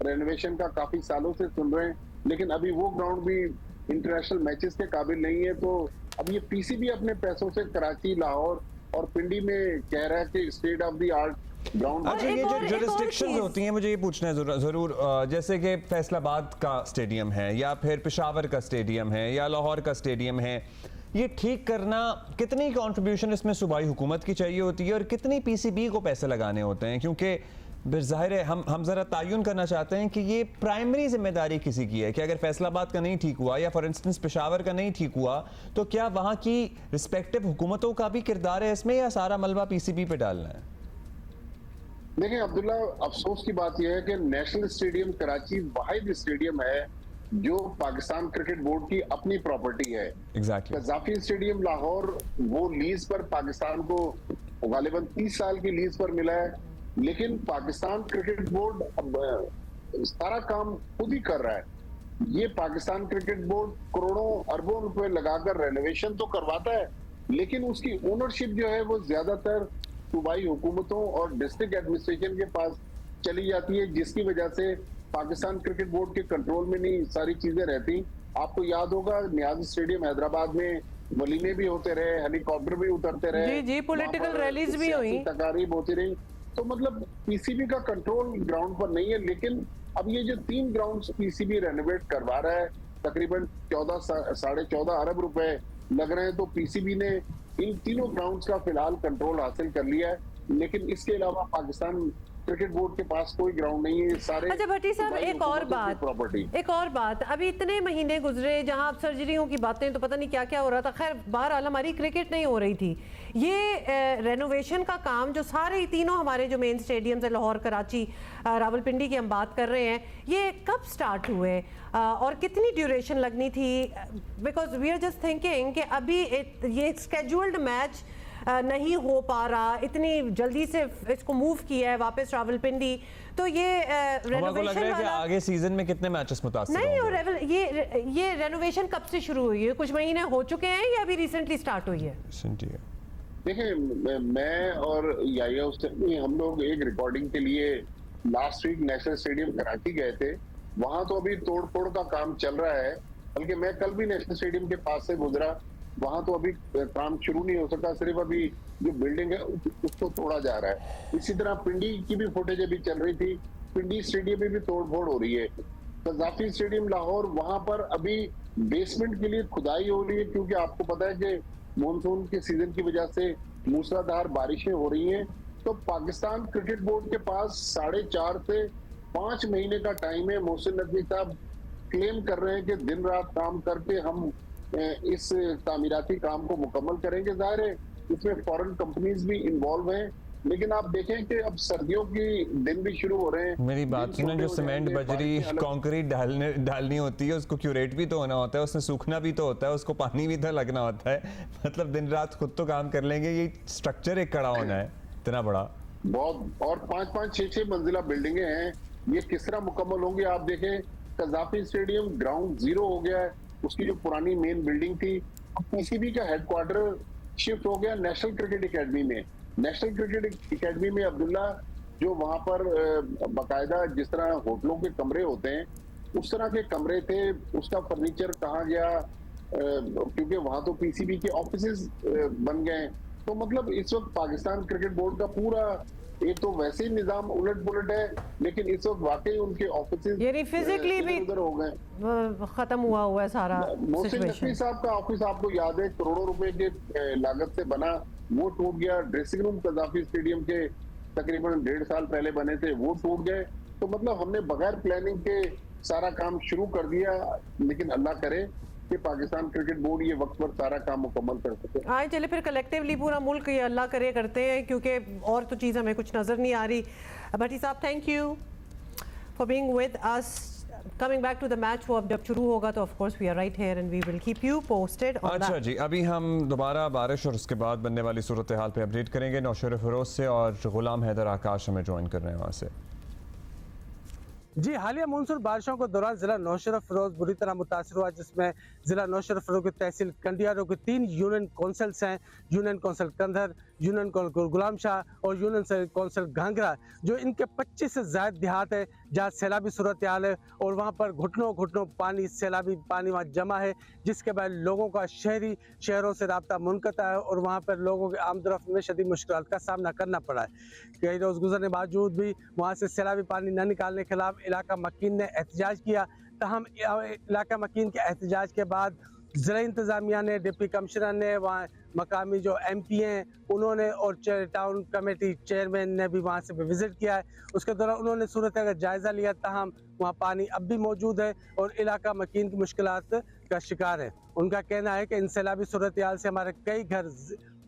रेनोवेशन का काफी सालों से सुन रहे हैं लेकिन अभी वो ग्राउंड भी इंटरनेशनल मैचेस के काबिल नहीं है। तो अब ये पीसीबी अपने पैसों से कराची, लाहौर और पिंडी में कह रहा है कि state of the art ground. अच्छा ये जो जुरिस्डिक्शंस होती हैं मुझे ये पूछना है जरूर जैसे कि फैसलाबाद का स्टेडियम है या फिर पेशावर का स्टेडियम है या लाहौर का स्टेडियम है, ये ठीक करना कितनी कंट्रीब्यूशन इसमें सूबाई हुकूमत की चाहिए होती है और कितनी पीसीबी को पैसे लगाने होते हैं? क्योंकि ज़ाहिर है हम ज़रा तायुन करना चाहते हैं कि ये प्राइमरी जिम्मेदारी किसी की है कि अगर फैसलाबाद का नहीं ठीक हुआ या फॉर इंस्टेंस पेशावर का नहीं ठीक हुआ तो क्या वहाँ की रिस्पेक्टिव हुकूमतों का भी किरदार है इसमें या सारा मलबा पीसीबी पे डालना है? देखिए अब्दुल्ला अफसोस की बात यह है कि नेशनल स्टेडियम कराची वाहिद स्टेडियम है जो पाकिस्तान क्रिकेट बोर्ड की अपनी प्रॉपर्टी है। एग्जैक्टली। कज़ाफी स्टेडियम लाहौर वो लीज पर पाकिस्तान को गालिबन 30 साल की लीज पर मिला है लेकिन पाकिस्तान क्रिकेट बोर्ड अब सारा काम खुद ही कर रहा है। ये पाकिस्तान क्रिकेट बोर्ड करोड़ों अरबों रुपए लगाकर रेनोवेशन तो करवाता है, लेकिन उसकी ओनरशिप जो है वो ज्यादातर सूबाई हुकूमतों और डिस्ट्रिक्ट एडमिनिस्ट्रेशन के पास चली जाती है, जिसकी वजह से पाकिस्तान क्रिकेट बोर्ड के कंट्रोल में नहीं सारी चीजें रहती। आपको याद होगा नियाज़ स्टेडियम हैदराबाद में वलीमे भी होते रहे, हेलीकॉप्टर भी उतरते रहे, जी पॉलिटिकल रैलीज भी हुई, तकारीब होती रही। तो मतलब पीसीबी का कंट्रोल ग्राउंड पर नहीं है। लेकिन अब ये जो 3 ग्राउंड्स पीसीबी रेनोवेट करवा रहा है, तकरीबन 14-14.5 अरब रुपए लग रहे हैं, तो पीसीबी ने इन तीनों ग्राउंड्स का फिलहाल कंट्रोल हासिल कर लिया है। लेकिन इसके अलावा पाकिस्तान क्रिकेट बोर्ड के पास कोई ग्राउंड नहीं है, सारे। अच्छा भट्टी साहब, एक और बात, अभी इतने महीने गुजरे जहां अब सर्जरियों की बातें तो पता नहीं क्या क्या हो रहा था। खैर बहरहाल हमारी क्रिकेट नहीं हो रही थी। ये रेनोवेशन का काम जो सारे तीनों हमारे जो मेन स्टेडियम्स है, लाहौर, कराची, रावलपिंडी की हम बात कर रहे हैं, ये कब स्टार्ट हुए और कितनी ड्यूरेशन लगनी थी? Because we are just thinking कि अभी ये स्केड्यूल्ड मैच नहीं हो पा रहा, इतनी जल्दी से इसको मूव किया है वापस रावलपिंडी, तो ये रेनोवेशन लग रहा है कि आगे सीजन में कितने मैचेस मुतासिर नहीं। और ये रेनोवेशन कब से शुरू हुई है? कुछ महीने हो चुके हैं या अभी रिसेंटली स्टार्ट हुई है? देखिए, मैं और याया उस्तानी हम लोग एक रिकॉर्डिंग के लिए last week national stadium Karachi गए थे। वहां तो अभी तोड़ फोड़ का काम चल रहा है, बल्कि मैं कल भी नेशनल स्टेडियम के पास से गुजरा, वहां तो अभी काम शुरू नहीं हो सका, सिर्फ अभी जो बिल्डिंग है उसको तोड़ा जा रहा है। इसी तरह पिंडी की भी फुटेज अभी चल रही थी, पिंडी स्टेडियम में भी तोड़ फोड़ हो रही है। कज़ाफी स्टेडियम लाहौर, वहां पर अभी बेसमेंट के लिए खुदाई हो रही है, क्योंकि आपको पता है कि मॉनसून के सीजन की वजह से मूसलाधार बारिशें हो रही हैं। तो पाकिस्तान क्रिकेट बोर्ड के पास 4.5 से 5 महीने का टाइम है। मोहसिन नकवी साहब क्लेम कर रहे हैं कि दिन रात काम करके हम इस तामीराती काम को मुकम्मल करेंगे। जाहिर है इसमें फॉरेन कंपनीज भी इन्वॉल्व हैं, लेकिन आप देखें कि अब सर्दियों की दिन भी शुरू हो रहे हैं। मेरी बात सुनो, जो सीमेंट, बजरी, कंक्रीट डालनी होती है, उसको क्यूरेट भी तो होना होता है, उसमें सूखना भी तो होता है, उसको पानी भी तो लगना होता है। मतलब दिन रात खुद तो काम कर लेंगे, ये स्ट्रक्चर एक खड़ा होना है इतना बड़ा बहुत। और 5-5, 6-6 मंजिला बिल्डिंगे हैं, ये किस तरह मुकम्मल होंगे? आप देखें कज़ाफी स्टेडियम ग्राउंड 0 हो गया है, उसकी जो पुरानी मेन बिल्डिंग थी, पीसीबी का हेडक्वार्टर शिफ्ट हो गया नेशनल क्रिकेट एकेडमी में। नेशनल क्रिकेट एकेडमी में अब्दुल्ला जो वहां पर बाकायदा जिस तरह होटलों के कमरे होते हैं उस तरह के कमरे थे, उसका फर्नीचर कहाँ गया? क्योंकि वहां तो पीसीबी के ऑफिसेज बन गए। तो मतलब इस वक्त पाकिस्तान क्रिकेट बोर्ड का पूरा एक तो वैसे ही निजाम उलट पुलट है, लेकिन इस वक्त वाकई उनके ऑफिस यानी फिजिकली भी उधर हो गए, खत्म हुआ है सारा। मोहसिन नकवी साहब का ऑफिस आपको याद है करोड़ों रुपए के लागत से बना, वो टूट गया। ड्रेसिंग रूम कज़ाफी स्टेडियम के तकरीबन 1.5 साल पहले बने थे, वो टूट गए। तो मतलब हमने बगैर प्लानिंग के सारा काम शुरू कर दिया, लेकिन अल्लाह करे कि पाकिस्तान क्रिकेट बोर्ड ये वक्त पर सारा काम मुकम्मल कर सके। आए चले फिर कलेक्टिवली पूरा मुल्क ये अल्लाह करे करते हैं, क्योंकि और तो चीज़ हमें कुछ नज़र नहीं आ रही। भट्टी साहब, thank you for being with us. Coming back to the match, वो अब जब शुरू होगा तो of course we are right here and we will keep you posted on that. अच्छा जी, अभी हम दोबारा बारिश और उसके बाद बनने वाली सूरत हाल पे अपडेट करेंगे नौशर फिरोज से, और गुलाम हैदर आकाश हमें ज्वाइन कर रहे हैं वहाँ से। जी, हालिया मानसून बारिशों के दौरान जिला नौशर फिरोज बुरी तरह मुतासर हुआ, जिसमें जिला नौशर फिरोज की तहसील कंडियारों के 3 यूनियन काउंसिल्स हैं, union council कंधर, union council Ghulam Shah और यूनियन काउंसिल घांगरा, जो इनके 25 से ज़्यादा देहात है जहाँ सैलाबी सूरत हाल है और वहाँ पर घुटनों घुटनों पानी, सैलाबी पानी वहाँ जमा है, जिसके बाद लोगों का शहरों से रब्ता मुनक़ता है और वहाँ पर लोगों के आमदरफ्त में शदीद मुश्किलात का सामना करना पड़ा है। कई रोज़ गुजरने के बावजूद भी वहाँ से सैलाबी पानी न निकालने के खिलाफ इलाका मकीन ने एहतजाज किया। तहम इलाका मकीन के एहतजाज के बाद ज़िला इंतज़ामिया ने, डिप्टी कमिश्नर ने, वहाँ मकामी जो MP हैं उन्होंने और टाउन कमेटी चेयरमैन ने भी वहाँ से विज़िट किया है। उसके दौरान उन्होंने सूरत का जायज़ा लिया, तहम वहाँ पानी अब भी मौजूद है और इलाका मकीन की मुश्किलात का शिकार है। उनका कहना है कि इन सैलाबी सूरत हाल से हमारे कई घर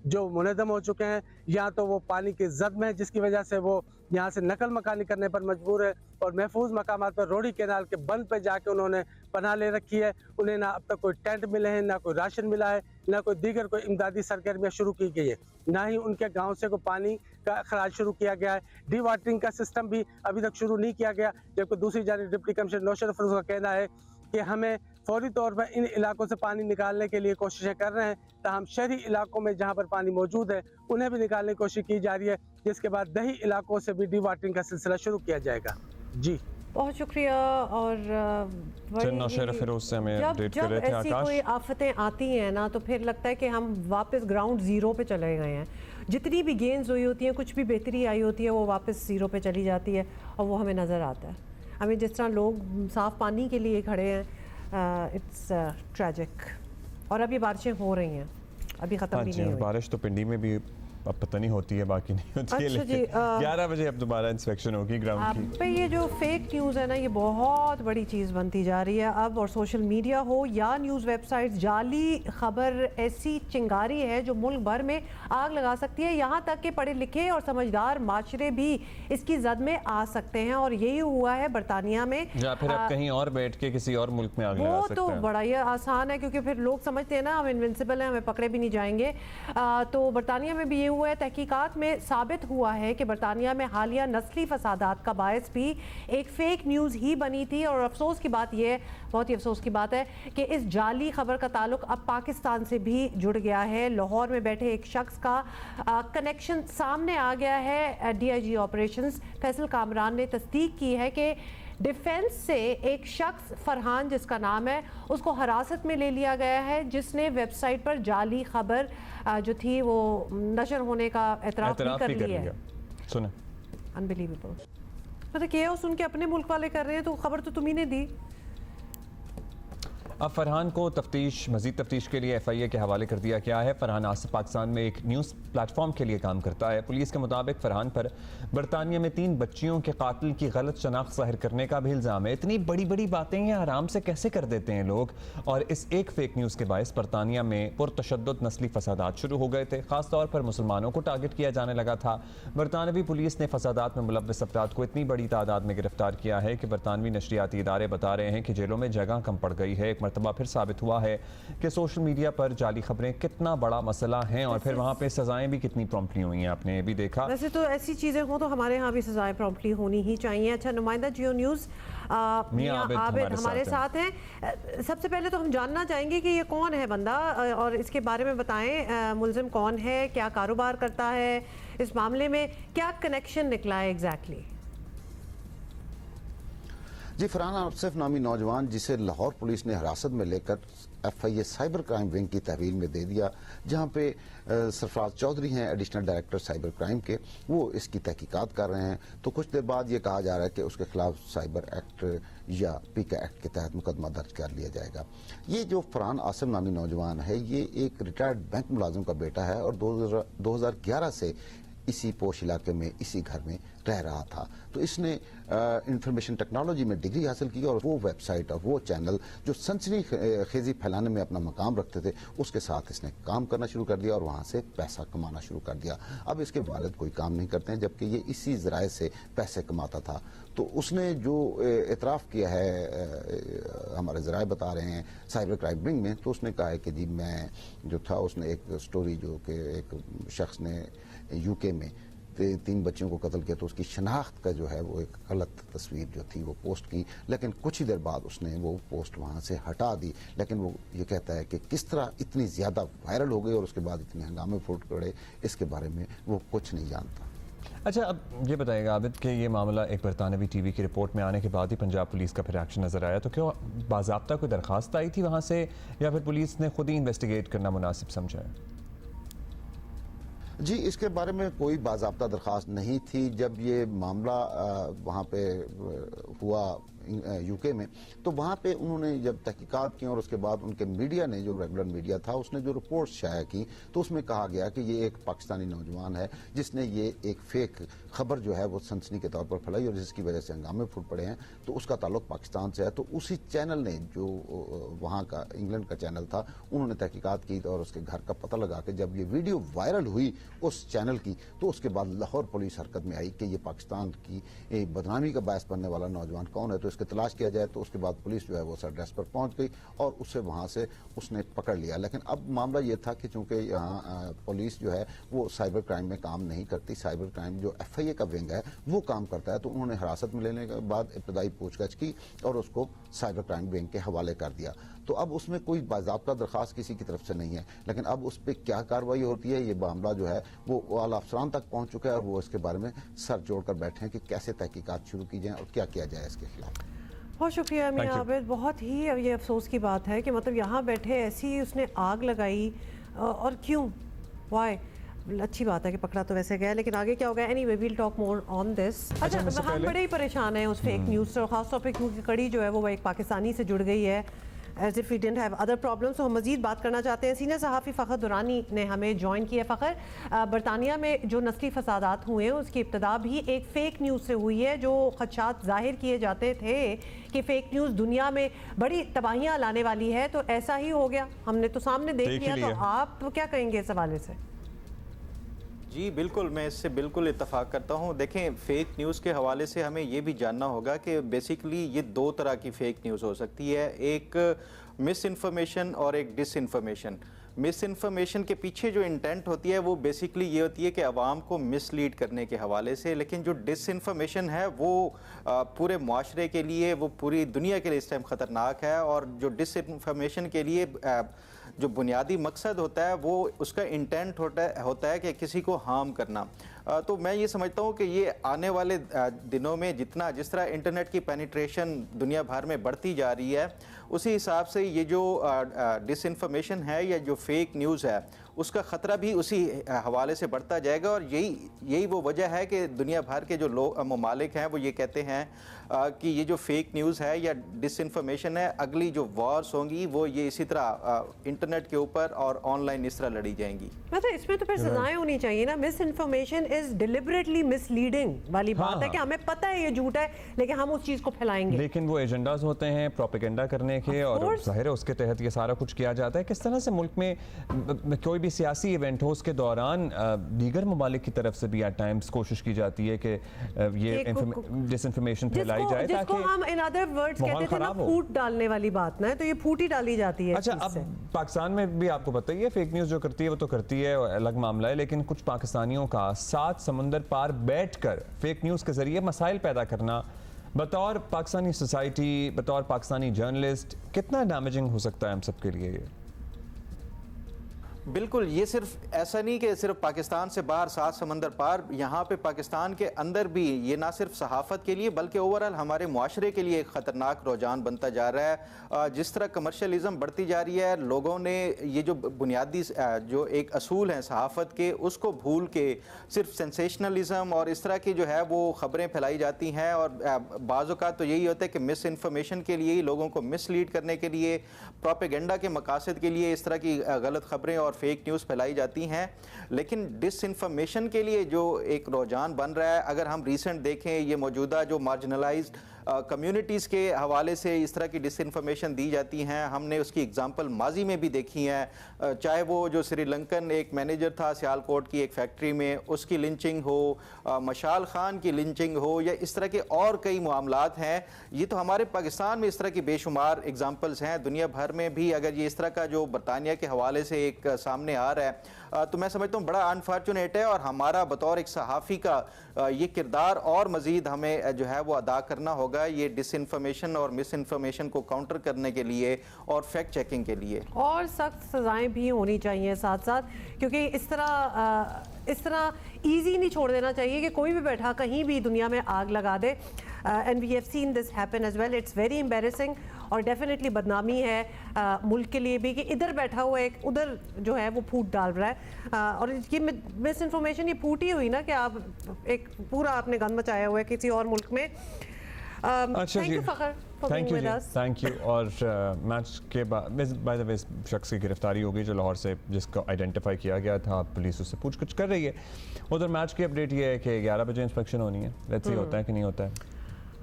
जो मुनहदम हो चुके हैं, या तो वो पानी के जद में है जिसकी वजह से वो यहाँ से नकल मकानी करने पर मजबूर है और महफूज मकामात पर रोडी कैनाल के बंद पे जाके उन्होंने पनाह ले रखी है। उन्हें ना अब तक कोई टेंट मिले हैं, ना कोई राशन मिला है, ना कोई दीगर कोई इमदादी सरगर्मियाँ शुरू की गई है, ना ही उनके गांव से कोई पानी का अखराज शुरू किया गया है। डी वाटरिंग का सिस्टम भी अभी तक शुरू नहीं किया गया, जबकि दूसरी जानिब डिप्टी कमिश्नर नौशद अफरोज का कहना है कि हमें फौरी तौर पर इन इलाकों से पानी निकालने के लिए कोशिशें कर रहे हैं, ताहम शहरी इलाकों में जहाँ पर पानी मौजूद है उन्हें भी निकालने की कोशिश की जा रही है, जिसके बाद दही इलाकों से भी डी वाटरिंग का सिलसिला शुरू किया जाएगा। जी बहुत शुक्रिया। और जब ऐसी कोई आफतें आती हैं ना तो फिर लगता है कि हम वापस ग्राउंड ज़ीरो पे चले गए हैं। जितनी भी गेंस हुई होती हैं, कुछ भी बेहतरी आई होती है, वो वापस ज़ीरो पे चली जाती है और वो हमें नज़र आता है। हमें जिस तरह लोग साफ़ पानी के लिए खड़े हैं, इट्स ट्रैजिक। और अभी बारिशें हो रही हैं, अभी ख़त्म भी नहीं हुई। बारिश तो पिंडी में भी अब पता नहीं होती है, बाकी नहीं होती है, लेकिन 11 बजे अब दोबारा इंस्पेक्शन होगी ग्राउंड की। पे ये जो फेक न्यूज़ है ना, ये बहुत बड़ी चीज़ बनती जा रही है अब। और सोशल मीडिया हो या न्यूज़ वेबसाइट्स, जाली खबर ऐसी चिंगारी है जो मुल्क भर में आग लगा सकती है। यहाँ तक कि पढ़े लिखे और समझदार माशरे भी इसकी जद में आ सकते हैं, और यही हुआ है बरतानिया में। या फिर आप कहीं और बैठ के किसी और मुल्क में आग लगा सकते हैं। वो तो बड़ा ही आसान है, क्योंकि फिर लोग समझते हैं ना हम इनविंसिबल हैं, हमें पकड़े भी नहीं जाएंगे। तो बरतानिया में भी ये हुआ है। तहकीकात में साबित हुआ है कि बरतानिया में हालिया नस्ली फसादात का बायस भी एक फेक न्यूज़ ही बनी थी। और अफसोस की बात यह, बहुत ही अफसोस की बात है कि इस जाली खबर का ताल्लुक अब पाकिस्तान से भी जुड़ गया है। लाहौर में बैठे एक शख्स का कनेक्शन सामने आ गया है। DIG ऑपरेशंस फैसल कामरान ने तस्दीक की है कि डिफेंस से एक शख्स फरहान जिसका नाम है, उसको हिरासत में ले लिया गया है, जिसने वेबसाइट पर जाली खबर जो थी वो नशर होने का एतराफ़ भी कर लिया है। सुने, अनबिलीवेबल। मतलब क्या सुन के अपने मुल्क वाले कर रहे हैं, तो खबर तो तुम ही ने दी। अब फरहान को मज़ीद तफ्तीश के लिए FIA के हवाले कर दिया गया है। फरहान आसिफ पाकिस्तान में एक न्यूज़ प्लेटफॉर्म के लिए काम करता है। पुलिस के मुताबिक फरहान पर बरतानिया में 3 बच्चियों के कातिल की गलत शनाख्त ज़ाहिर करने का भी इल्ज़ाम है। इतनी बड़ी बड़ी बातें ये आराम से कैसे कर देते हैं लोग। और इस एक फेक न्यूज़ के बायस बरतानिया में पुरतशद्दुद नस्ली फसादात शुरू हो गए थे। ख़ासतौर पर मुसलमानों को टारगेट किया जाने लगा था। बरतानवी पुलिस ने फसादात में मुलव्वस अफराद को इतनी बड़ी तादाद में गिरफ्तार किया है कि बरतानवी नशरियाती इदारे बता रहे हैं कि जेलों में जगह कम पड़ गई है। एक मरतबा फिर साबित हुआ है कि सोशल मीडिया पर जाली खबरें कितना बड़ा मसला हैं, और फिर वहाँ पे सजाएं भी कितनी प्रॉम्प्टली हुई हैं, आपने भी देखा। वैसे तो ऐसी चीज़ें हो तो हमारे यहाँ भी सजाएं प्रॉम्प्टली होनी ही चाहिए। अच्छा, नुमाइंदा जियो न्यूज़ मियां आबिद हमारे साथ हैं। सबसे पहले तो हम जानना चाहेंगे कि ये कौन है बंदा, और इसके बारे में बताएं। मुलजिम कौन है, क्या कारोबार करता है, इस मामले में क्या कनेक्शन निकला है एग्जैक्टली? जी, फरहान आसिफ नामी नौजवान जिसे लाहौर पुलिस ने हिरासत में लेकर FIA साइबर क्राइम विंग की तहवील में दे दिया, जहां पे सरफराज चौधरी हैं एडिशनल डायरेक्टर साइबर क्राइम के, वो इसकी तहकीकात कर रहे हैं। तो कुछ देर बाद ये कहा जा रहा है कि उसके खिलाफ साइबर एक्ट या PICA एक्ट के तहत मुकदमा दर्ज कर लिया जाएगा। ये जो फरहान आसिफ नामी नौजवान है, ये एक रिटायर्ड बैंक मुलाजिम का बेटा है और 2011 से इसी पोश इलाके में इसी घर में रह रहा था। तो इसने इंफॉर्मेशन टेक्नोलॉजी में डिग्री हासिल की और वो वेबसाइट और वो चैनल जो सनसनी खेजी फैलाने में अपना मकाम रखते थे, उसके साथ इसने काम करना शुरू कर दिया और वहाँ से पैसा कमाना शुरू कर दिया। अब इसके वालिद कोई काम नहीं करते हैं, जबकि ये इसी ज़राए से पैसे कमाता था। तो उसने जो एतराफ़ किया है, हमारे ज़राए बता रहे हैं साइबर क्राइम विंग में, तो उसने कहा है कि जी मैं जो था, उसने एक स्टोरी जो कि एक शख्स ने UK में 3 बच्चियों को कत्ल किया, तो उसकी शनाख्त का जो है वो एक गलत तस्वीर जो थी वो पोस्ट की, लेकिन कुछ ही देर बाद उसने वो पोस्ट वहाँ से हटा दी। लेकिन वो ये कहता है कि किस तरह इतनी ज़्यादा वायरल हो गई और उसके बाद इतने हंगामे फूट पड़े, इसके बारे में वो कुछ नहीं जानता। अच्छा, अब ये बताइएगा आबिद कि ये मामला एक बरतानवी TV की रिपोर्ट में आने के बाद ही पंजाब पुलिस का फिर एक्शन नज़र आया, तो क्यों बाज़ाब्ता कोई दरख्वास्त आई थी वहाँ से, या फिर पुलिस ने खुद ही इन्वेस्टिगेट करना मुनासिब समझा है? जी, इसके बारे में कोई बाज़ाब्ता दरख्वास्त नहीं थी। जब ये मामला वहाँ पे हुआ UK में, तो वहाँ पे उन्होंने जब तहकीकात की और उसके बाद उनके मीडिया ने, जो रेगुलर मीडिया था, उसने जो रिपोर्ट शाया की, तो उसमें कहा गया कि ये एक पाकिस्तानी नौजवान है जिसने ये एक फेक खबर जो है वो सनसनी के तौर पर फैलाई और जिसकी वजह से हंगामे फूट पड़े हैं, तो उसका ताल्लुक पाकिस्तान से है। तो उसी चैनल ने, जो वहाँ का इंग्लैंड का चैनल था, उन्होंने तहकीकात की और उसके घर का पता लगा के जब ये वीडियो वायरल हुई उस चैनल की, तो उसके बाद लाहौर पुलिस हरकत में आई कि ये पाकिस्तान की बदनामी का बायस बनने वाला नौजवान कौन है। तो उसकी तलाश किया जाए। तो उसके बाद पुलिस जो है वो उस एड्रेस पर पहुंच गई और उसे वहां से उसने पकड़ लिया। लेकिन अब मामला ये था कि चूंकि यहाँ पुलिस जो है वो साइबर क्राइम में काम नहीं करती, साइबर क्राइम जो FIA का विंग है वो काम करता है। तो उन्होंने हिरासत में लेने के बाद इब्तदाई पूछताछ की और उसको साइबर क्राइम विंग के हवाले कर दिया। तो अब उसमें कोई बाज़ाब्ता दरखास्त किसी की तरफ से नहीं है, लेकिन अब उस पर क्या कार्रवाई होती है, ये मामला जो है वो आला अफसरान तक पहुंच चुका है और वो इसके बारे में सर जोड़कर बैठे हैं कि कैसे तहकीकात शुरू की जाए और क्या किया जाए इसके खिलाफ। बहुत शुक्रिया मियां आबिद। बहुत ही अब ये अफसोस की बात है कि मतलब यहाँ बैठे ऐसी उसने आग लगाई और क्यों, वाई। अच्छी बात है कि पकड़ा तो वैसे गया, लेकिन आगे क्या होगा, anyway we will talk more on this. अच्छा, हम बड़े ही परेशान हैं उस फेक न्यूज़ से, खास तौर पे क्योंकि कड़ी जो है वो एक पाकिस्तानी से जुड़ गई है, as if we didn't have other problems. तो हम मजीद बात करना चाहते हैं। सीनियर सहाफ़ी फ़खर दुरानी ने हमें ज्वाइन किया। फ़खर, बरतानिया में जो नस्ली फसादात हुए हैं उसकी इब्तदा भी एक फ़ेक न्यूज़ से हुई है। जो खदशात ज़ाहिर किए जाते थे कि फ़ेक न्यूज़ दुनिया में बड़ी तबाहियाँ लाने वाली है, तो ऐसा ही हो गया, हमने तो सामने देख लिया। तो आप क्या कहेंगे इस हवाले से? जी बिल्कुल, मैं इससे बिल्कुल इत्तफाक करता हूँ। देखें, फ़ेक न्यूज़ के हवाले से हमें ये भी जानना होगा कि बेसिकली ये दो तरह की फ़ेक न्यूज़ हो सकती है, एक मिस इन्फॉर्मेशन और एक डिस इन्फॉर्मेशन। मिस इन्फॉर्मेशन के पीछे जो इंटेंट होती है वो बेसिकली ये होती है कि आवाम को मिसलीड करने के हवाले से, लेकिन जो डिस इन्फॉर्मेशन है वो पूरे मुआशरे के लिए, वो पूरी दुनिया के लिए इस टाइम ख़तरनाक है। और जो डिस इन्फॉर्मेशन के लिए जो बुनियादी मकसद होता है वो उसका इंटेंट होता है कि किसी को हार्म करना। तो मैं ये समझता हूँ कि ये आने वाले दिनों में जिस तरह इंटरनेट की पेनिट्रेशन दुनिया भर में बढ़ती जा रही है, उसी हिसाब से ये जो डिसइंफॉर्मेशन है या जो फेक न्यूज़ है उसका ख़तरा भी उसी हवाले से बढ़ता जाएगा। और यही वो वजह है कि दुनिया भर के जो ममालिक हैं वो ये कहते हैं कि ये जो फेक न्यूज़ है या डिसइंफॉर्मेशन है, अगली जो वॉर्स होंगी वो ये इसी तरह इंटरनेट के ऊपर और ऑनलाइन इस तरह लड़ी जाएंगी। मतलब इसमें तो फिर सजाएं होनी चाहिए ना। Miss information is deliberately misleading वाली बात है कि हमें पता है ये झूठ है लेकिन हम उस चीज़ को फैलाएंगे। लेकिन वो एजेंडाज होते हैं प्रोपेगेंडा करने के और जाहिर है उसके तहत ये सारा कुछ किया जाता है। किस तरह से मुल्क में कोई भी सियासी इवेंट हो उसके दौरान दीगर ममालिक की तरफ से भी एट टाइम्स कोशिश की जाती है कि ये डिसइंफॉर्मेशन फैलाई जाए, जिसको हम इन अदर वर्ड्स कहते थे ना फूट डालने वाली बात ना, तो ये फूट ही डाली जाती है। अच्छा, अब पाकिस्तान में भी आपको पता ही है फेक न्यूज़ जो करती है वो तो करती है, अलग मामला है, लेकिन कुछ पाकिस्तानियों का 7 समुंदर पार बैठकर फेक न्यूज़ के जरिए मसाइल पैदा करना बतौर पाकिस्तानी सोसाइटी, बतौर पाकिस्तानी जर्नलिस्ट, कितना डैमेजिंग हो सकता है हम सब के लिए ये? बिल्कुल, ये सिर्फ ऐसा नहीं कि सिर्फ पाकिस्तान से बाहर 7 समंदर पार, यहाँ पे पाकिस्तान के अंदर भी ये ना सिर्फ सहाफ़त के लिए बल्कि ओवरऑल हमारे मुआशरे के लिए एक ख़तरनाक रुझान बनता जा रहा है। जिस तरह कमर्शलिज़म बढ़ती जा रही है, लोगों ने ये जो बुनियादी जो एक असूल हैं सहाफ़त के उसको भूल के सिर्फ सेंसेशनलिज़म और इस तरह की जो है वो ख़बरें फैलाई जाती हैं। और बाज़ औक़ात तो यही होता है कि मिस इन्फॉर्मेशन के लिए ही, लोगों को मिसलीड करने के लिए, प्रोपेगेंडा के मकासद के लिए इस तरह की गलत ख़बरें और फेक न्यूज़ फैलाई जाती हैं। लेकिन डिसइंफॉर्मेशन के लिए जो एक रुझान बन रहा है, अगर हम रिसेंट देखें, ये मौजूदा जो मार्जिनलाइज्ड कम्युनिटीज़ के हवाले से इस तरह की डिसइंफॉर्मेशन दी जाती हैं, हमने उसकी एग्जांपल माजी में भी देखी हैं। चाहे वो जो श्रीलंकन एक मैनेजर था सियालकोट की एक फैक्ट्री में, उसकी लिंचिंग हो, मशाल खान की लिंचिंग हो, या इस तरह के और कई मामलात हैं। ये तो हमारे पाकिस्तान में इस तरह की बेशुमार एग्जांपल्स हैं। दुनिया भर में भी अगर ये इस तरह का जो बरतानिया के हवाले से एक सामने आ रहा है तो मैं समझता हूँ बड़ा अनफॉर्चुनेट है। और हमारा बतौर एक सहाफ़ी का ये किरदार और मज़ीद हमें जो है वो अदा करना होगा, ये डिसइंफॉर्मेशन और मिस इन्फॉर्मेशन को काउंटर करने के लिए और फैक्ट चेकिंग के लिए। और सख्त सजाएं भी होनी चाहिए साथ साथ, क्योंकि इस तरह ईजी नहीं छोड़ देना चाहिए कि कोई भी बैठा कहीं भी दुनिया में आग लगा दे। And we have seen this happen as well. It's very embarrassing और डेफिनेटली बदनामी है मुल्क के लिए भी कि इधर बैठा हुआ एक उधर जो है वो फूट डाल रहा है। और ये मिस इन्फॉर्मेशन ये फूट ही हुई ना कि आप एक पूरा आपने गंद मचाया हुआ है किसी और मुल्क में। अच्छा जी, थैंक यू। और मैच के बाद बाय द वे शख्स की गिरफ्तारी हो गई जो लाहौर से, जिसको आइडेंटिफाई किया गया था, पुलिस उससे पूछताछ कर रही है। उधर मैच की अपडेट ये है कि 11 बजे इंस्पेक्शन होनी है। लेट्स सी होता है कि नहीं होता है।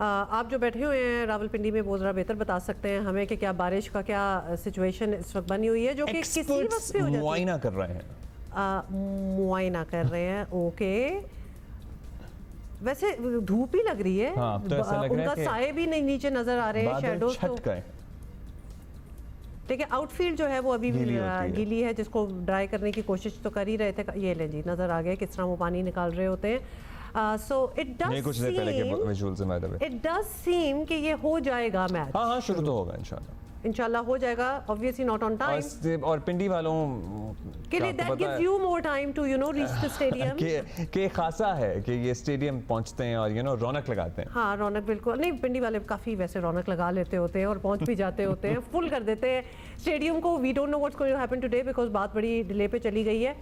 आप जो बैठे हुए हैं रावलपिंडी में, वो ज़रा बेहतर बता सकते हैं हमें कि क्या बारिश का क्या सिचुएशन इस वक्त बनी हुई है, जो कि किसी वक्त भी हो जाती है। मुआयना कर रहे हैं। मुआयना कर रहे हैं, ओके। वैसे धूप ही लग रही है। हाँ, तो ऐसा लग रहा है उनका कि साए भी नहीं नीचे नजर आ रहे हैं, शैडोज तो ठीक है। आउटफील्ड जो है वो अभी भी गीली है, जिसको ड्राई करने की कोशिश तो कर ही रहे थे। ये ले जी, नजर आ गया किस तरह वो पानी निकाल रहे होते हैं। सो इट डज सीम कि ये हो जाएगा मैच। हाँ, शुरू तो होगा इंशाल्लाह हो जाएगा, ऑब्वियसली नॉट ऑन टाइम। और पिंडी वालों के लिए that gives you more time to reach the stadium. के खासा है कि ये स्टेडियम पहुंचते हैं और रौनक लगाते हैं। हाँ, रौनक बिल्कुल नहीं, पिंडी वाले काफ़ी वैसे रौनक लगा लेते होते हैं और पहुंच भी जाते होते हैं, फुल कर देते हैं स्टेडियम को। We don't know what's going to happen today because बात बड़ी डिले पे चली गई है।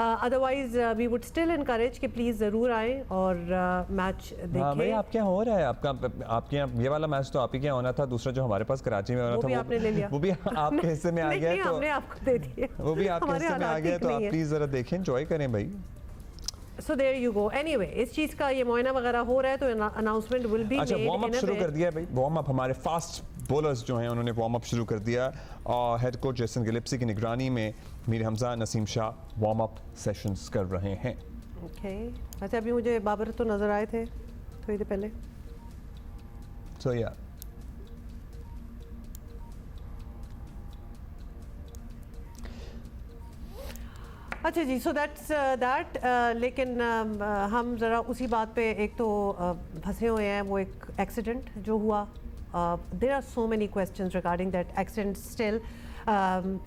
Otherwise we would still encourage कि प्लीज़ ज़रूर आएँ और मैच देखें। हाँ भाई, आपके यहाँ हो रहा है, आपके यहाँ ये वाला मैच तो आप ही के यहाँ होना था, दूसरा जो हमारे पास कराची में होना था आपने ले लिया, वो भी आपके हिस्से में आ गया है, तो हमने आपको दे दिया, वो भी आपके हिस्से में आ गया, तो आप प्लीज जरा देखें, एंजॉय करें भाई। So there you go. Anyway, इस चीज का ये मुआयना वगैरह हो रहा है, तो अनाउंसमेंट विल बी मेड। अच्छा, वार्म अप शुरू कर दिया भाई, वार्म अप हमारे फास्ट बॉलर्स जो हैं उन्होंने वार्म अप शुरू कर दिया और हेड कोच जेसन गिलिप्सी की निगरानी में Mir Hamza, Naseem Shah warm up sessions कर रहे हैं। ओके, अच्छा अभी मुझे बाबर तो नजर आए थे थोड़ी देर पहले। So yeah. अच्छा जी, सो दैट्स दैट। लेकिन हम ज़रा उसी बात पे एक तो फंसे हुए हैं, वो एक एक्सीडेंट जो हुआ। There are so many questions regarding that accident still.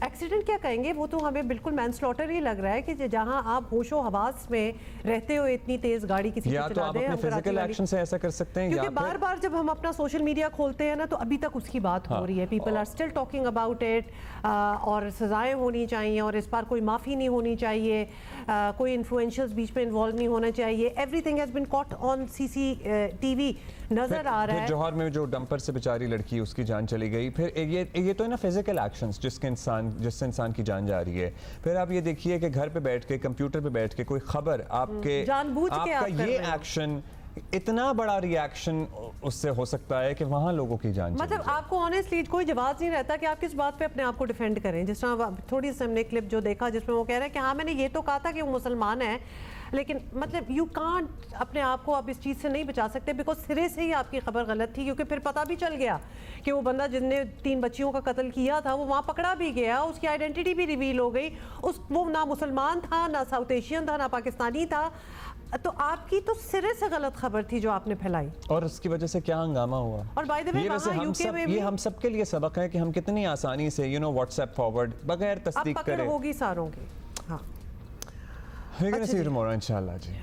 Accident क्या कहेंगे, वो तो हमें बिल्कुल मैनस्लॉटर ही लग रहा है कि जहां आप होशो हवास में रहते हो इतनी तेज गाड़ी किसी या तो आप अपने फिजिकल एक्शन से ऐसा कर सकते हैं, क्योंकि बार बार जब हम अपना सोशल मीडिया खोलते हैं ना, तो अभी तक उसकी बात हो रही है। People are still talking about it, और सजाएं होनी चाहिए और इस बार कोई माफ़ी नहीं होनी चाहिए, कोई इन्फ्लुएंशियल्स बीच में इन्वॉल्व नहीं होना चाहिए। Everything has been caught on CCTV नजर आ रहा है। जौहर में जो डंपर से बेचारी लड़की, उसकी जान चली गई। फिर ये तो है ना फिजिकल एक्शंस जिससे इंसान की जान जा रही है। फिर आप ये देखिए कि घर पे बैठ के, कंप्यूटर पे बैठ के कोई खबर आपके जानबूझ के आपका ये एक्शन, इतना बड़ा रिएक्शन उससे हो सकता है कि वहाँ लोगों की जान मतलब आपको ऑनेस्टली कोई जवाब नहीं रहता कि आप किस बात पे अपने आप को डिफेंड करें। जिस तरह थोड़ी सी हमने क्लिप जो देखा जिसमें वो कह रहे हैं कि हाँ मैंने ये तो कहा था कि वो मुसलमान है, लेकिन मतलब यू कांट अपने आप को आप इस चीज़ से नहीं बचा सकते, बिकॉज सिरे से ही आपकी खबर गलत थी। क्योंकि फिर पता भी चल गया कि वो बंदा जिसने 3 बच्चियों का कत्ल किया था वो वहाँ पकड़ा भी गया, उसकी आइडेंटिटी भी रिवील हो गई। वो ना मुसलमान था, ना साउथ एशियन था, ना पाकिस्तानी था। तो आपकी तो सिरे से गलत खबर थी जो आपने फैलाई, और उसकी वजह से क्या हंगामा हुआ। और बाय द वे यूके में भी हम सब के लिए सबक है कि हम कितनी आसानी से व्हाट्सएप फॉरवर्ड बगैर तस्दीक करे होगी सारों की। हाँ, इंशाल्लाह जी।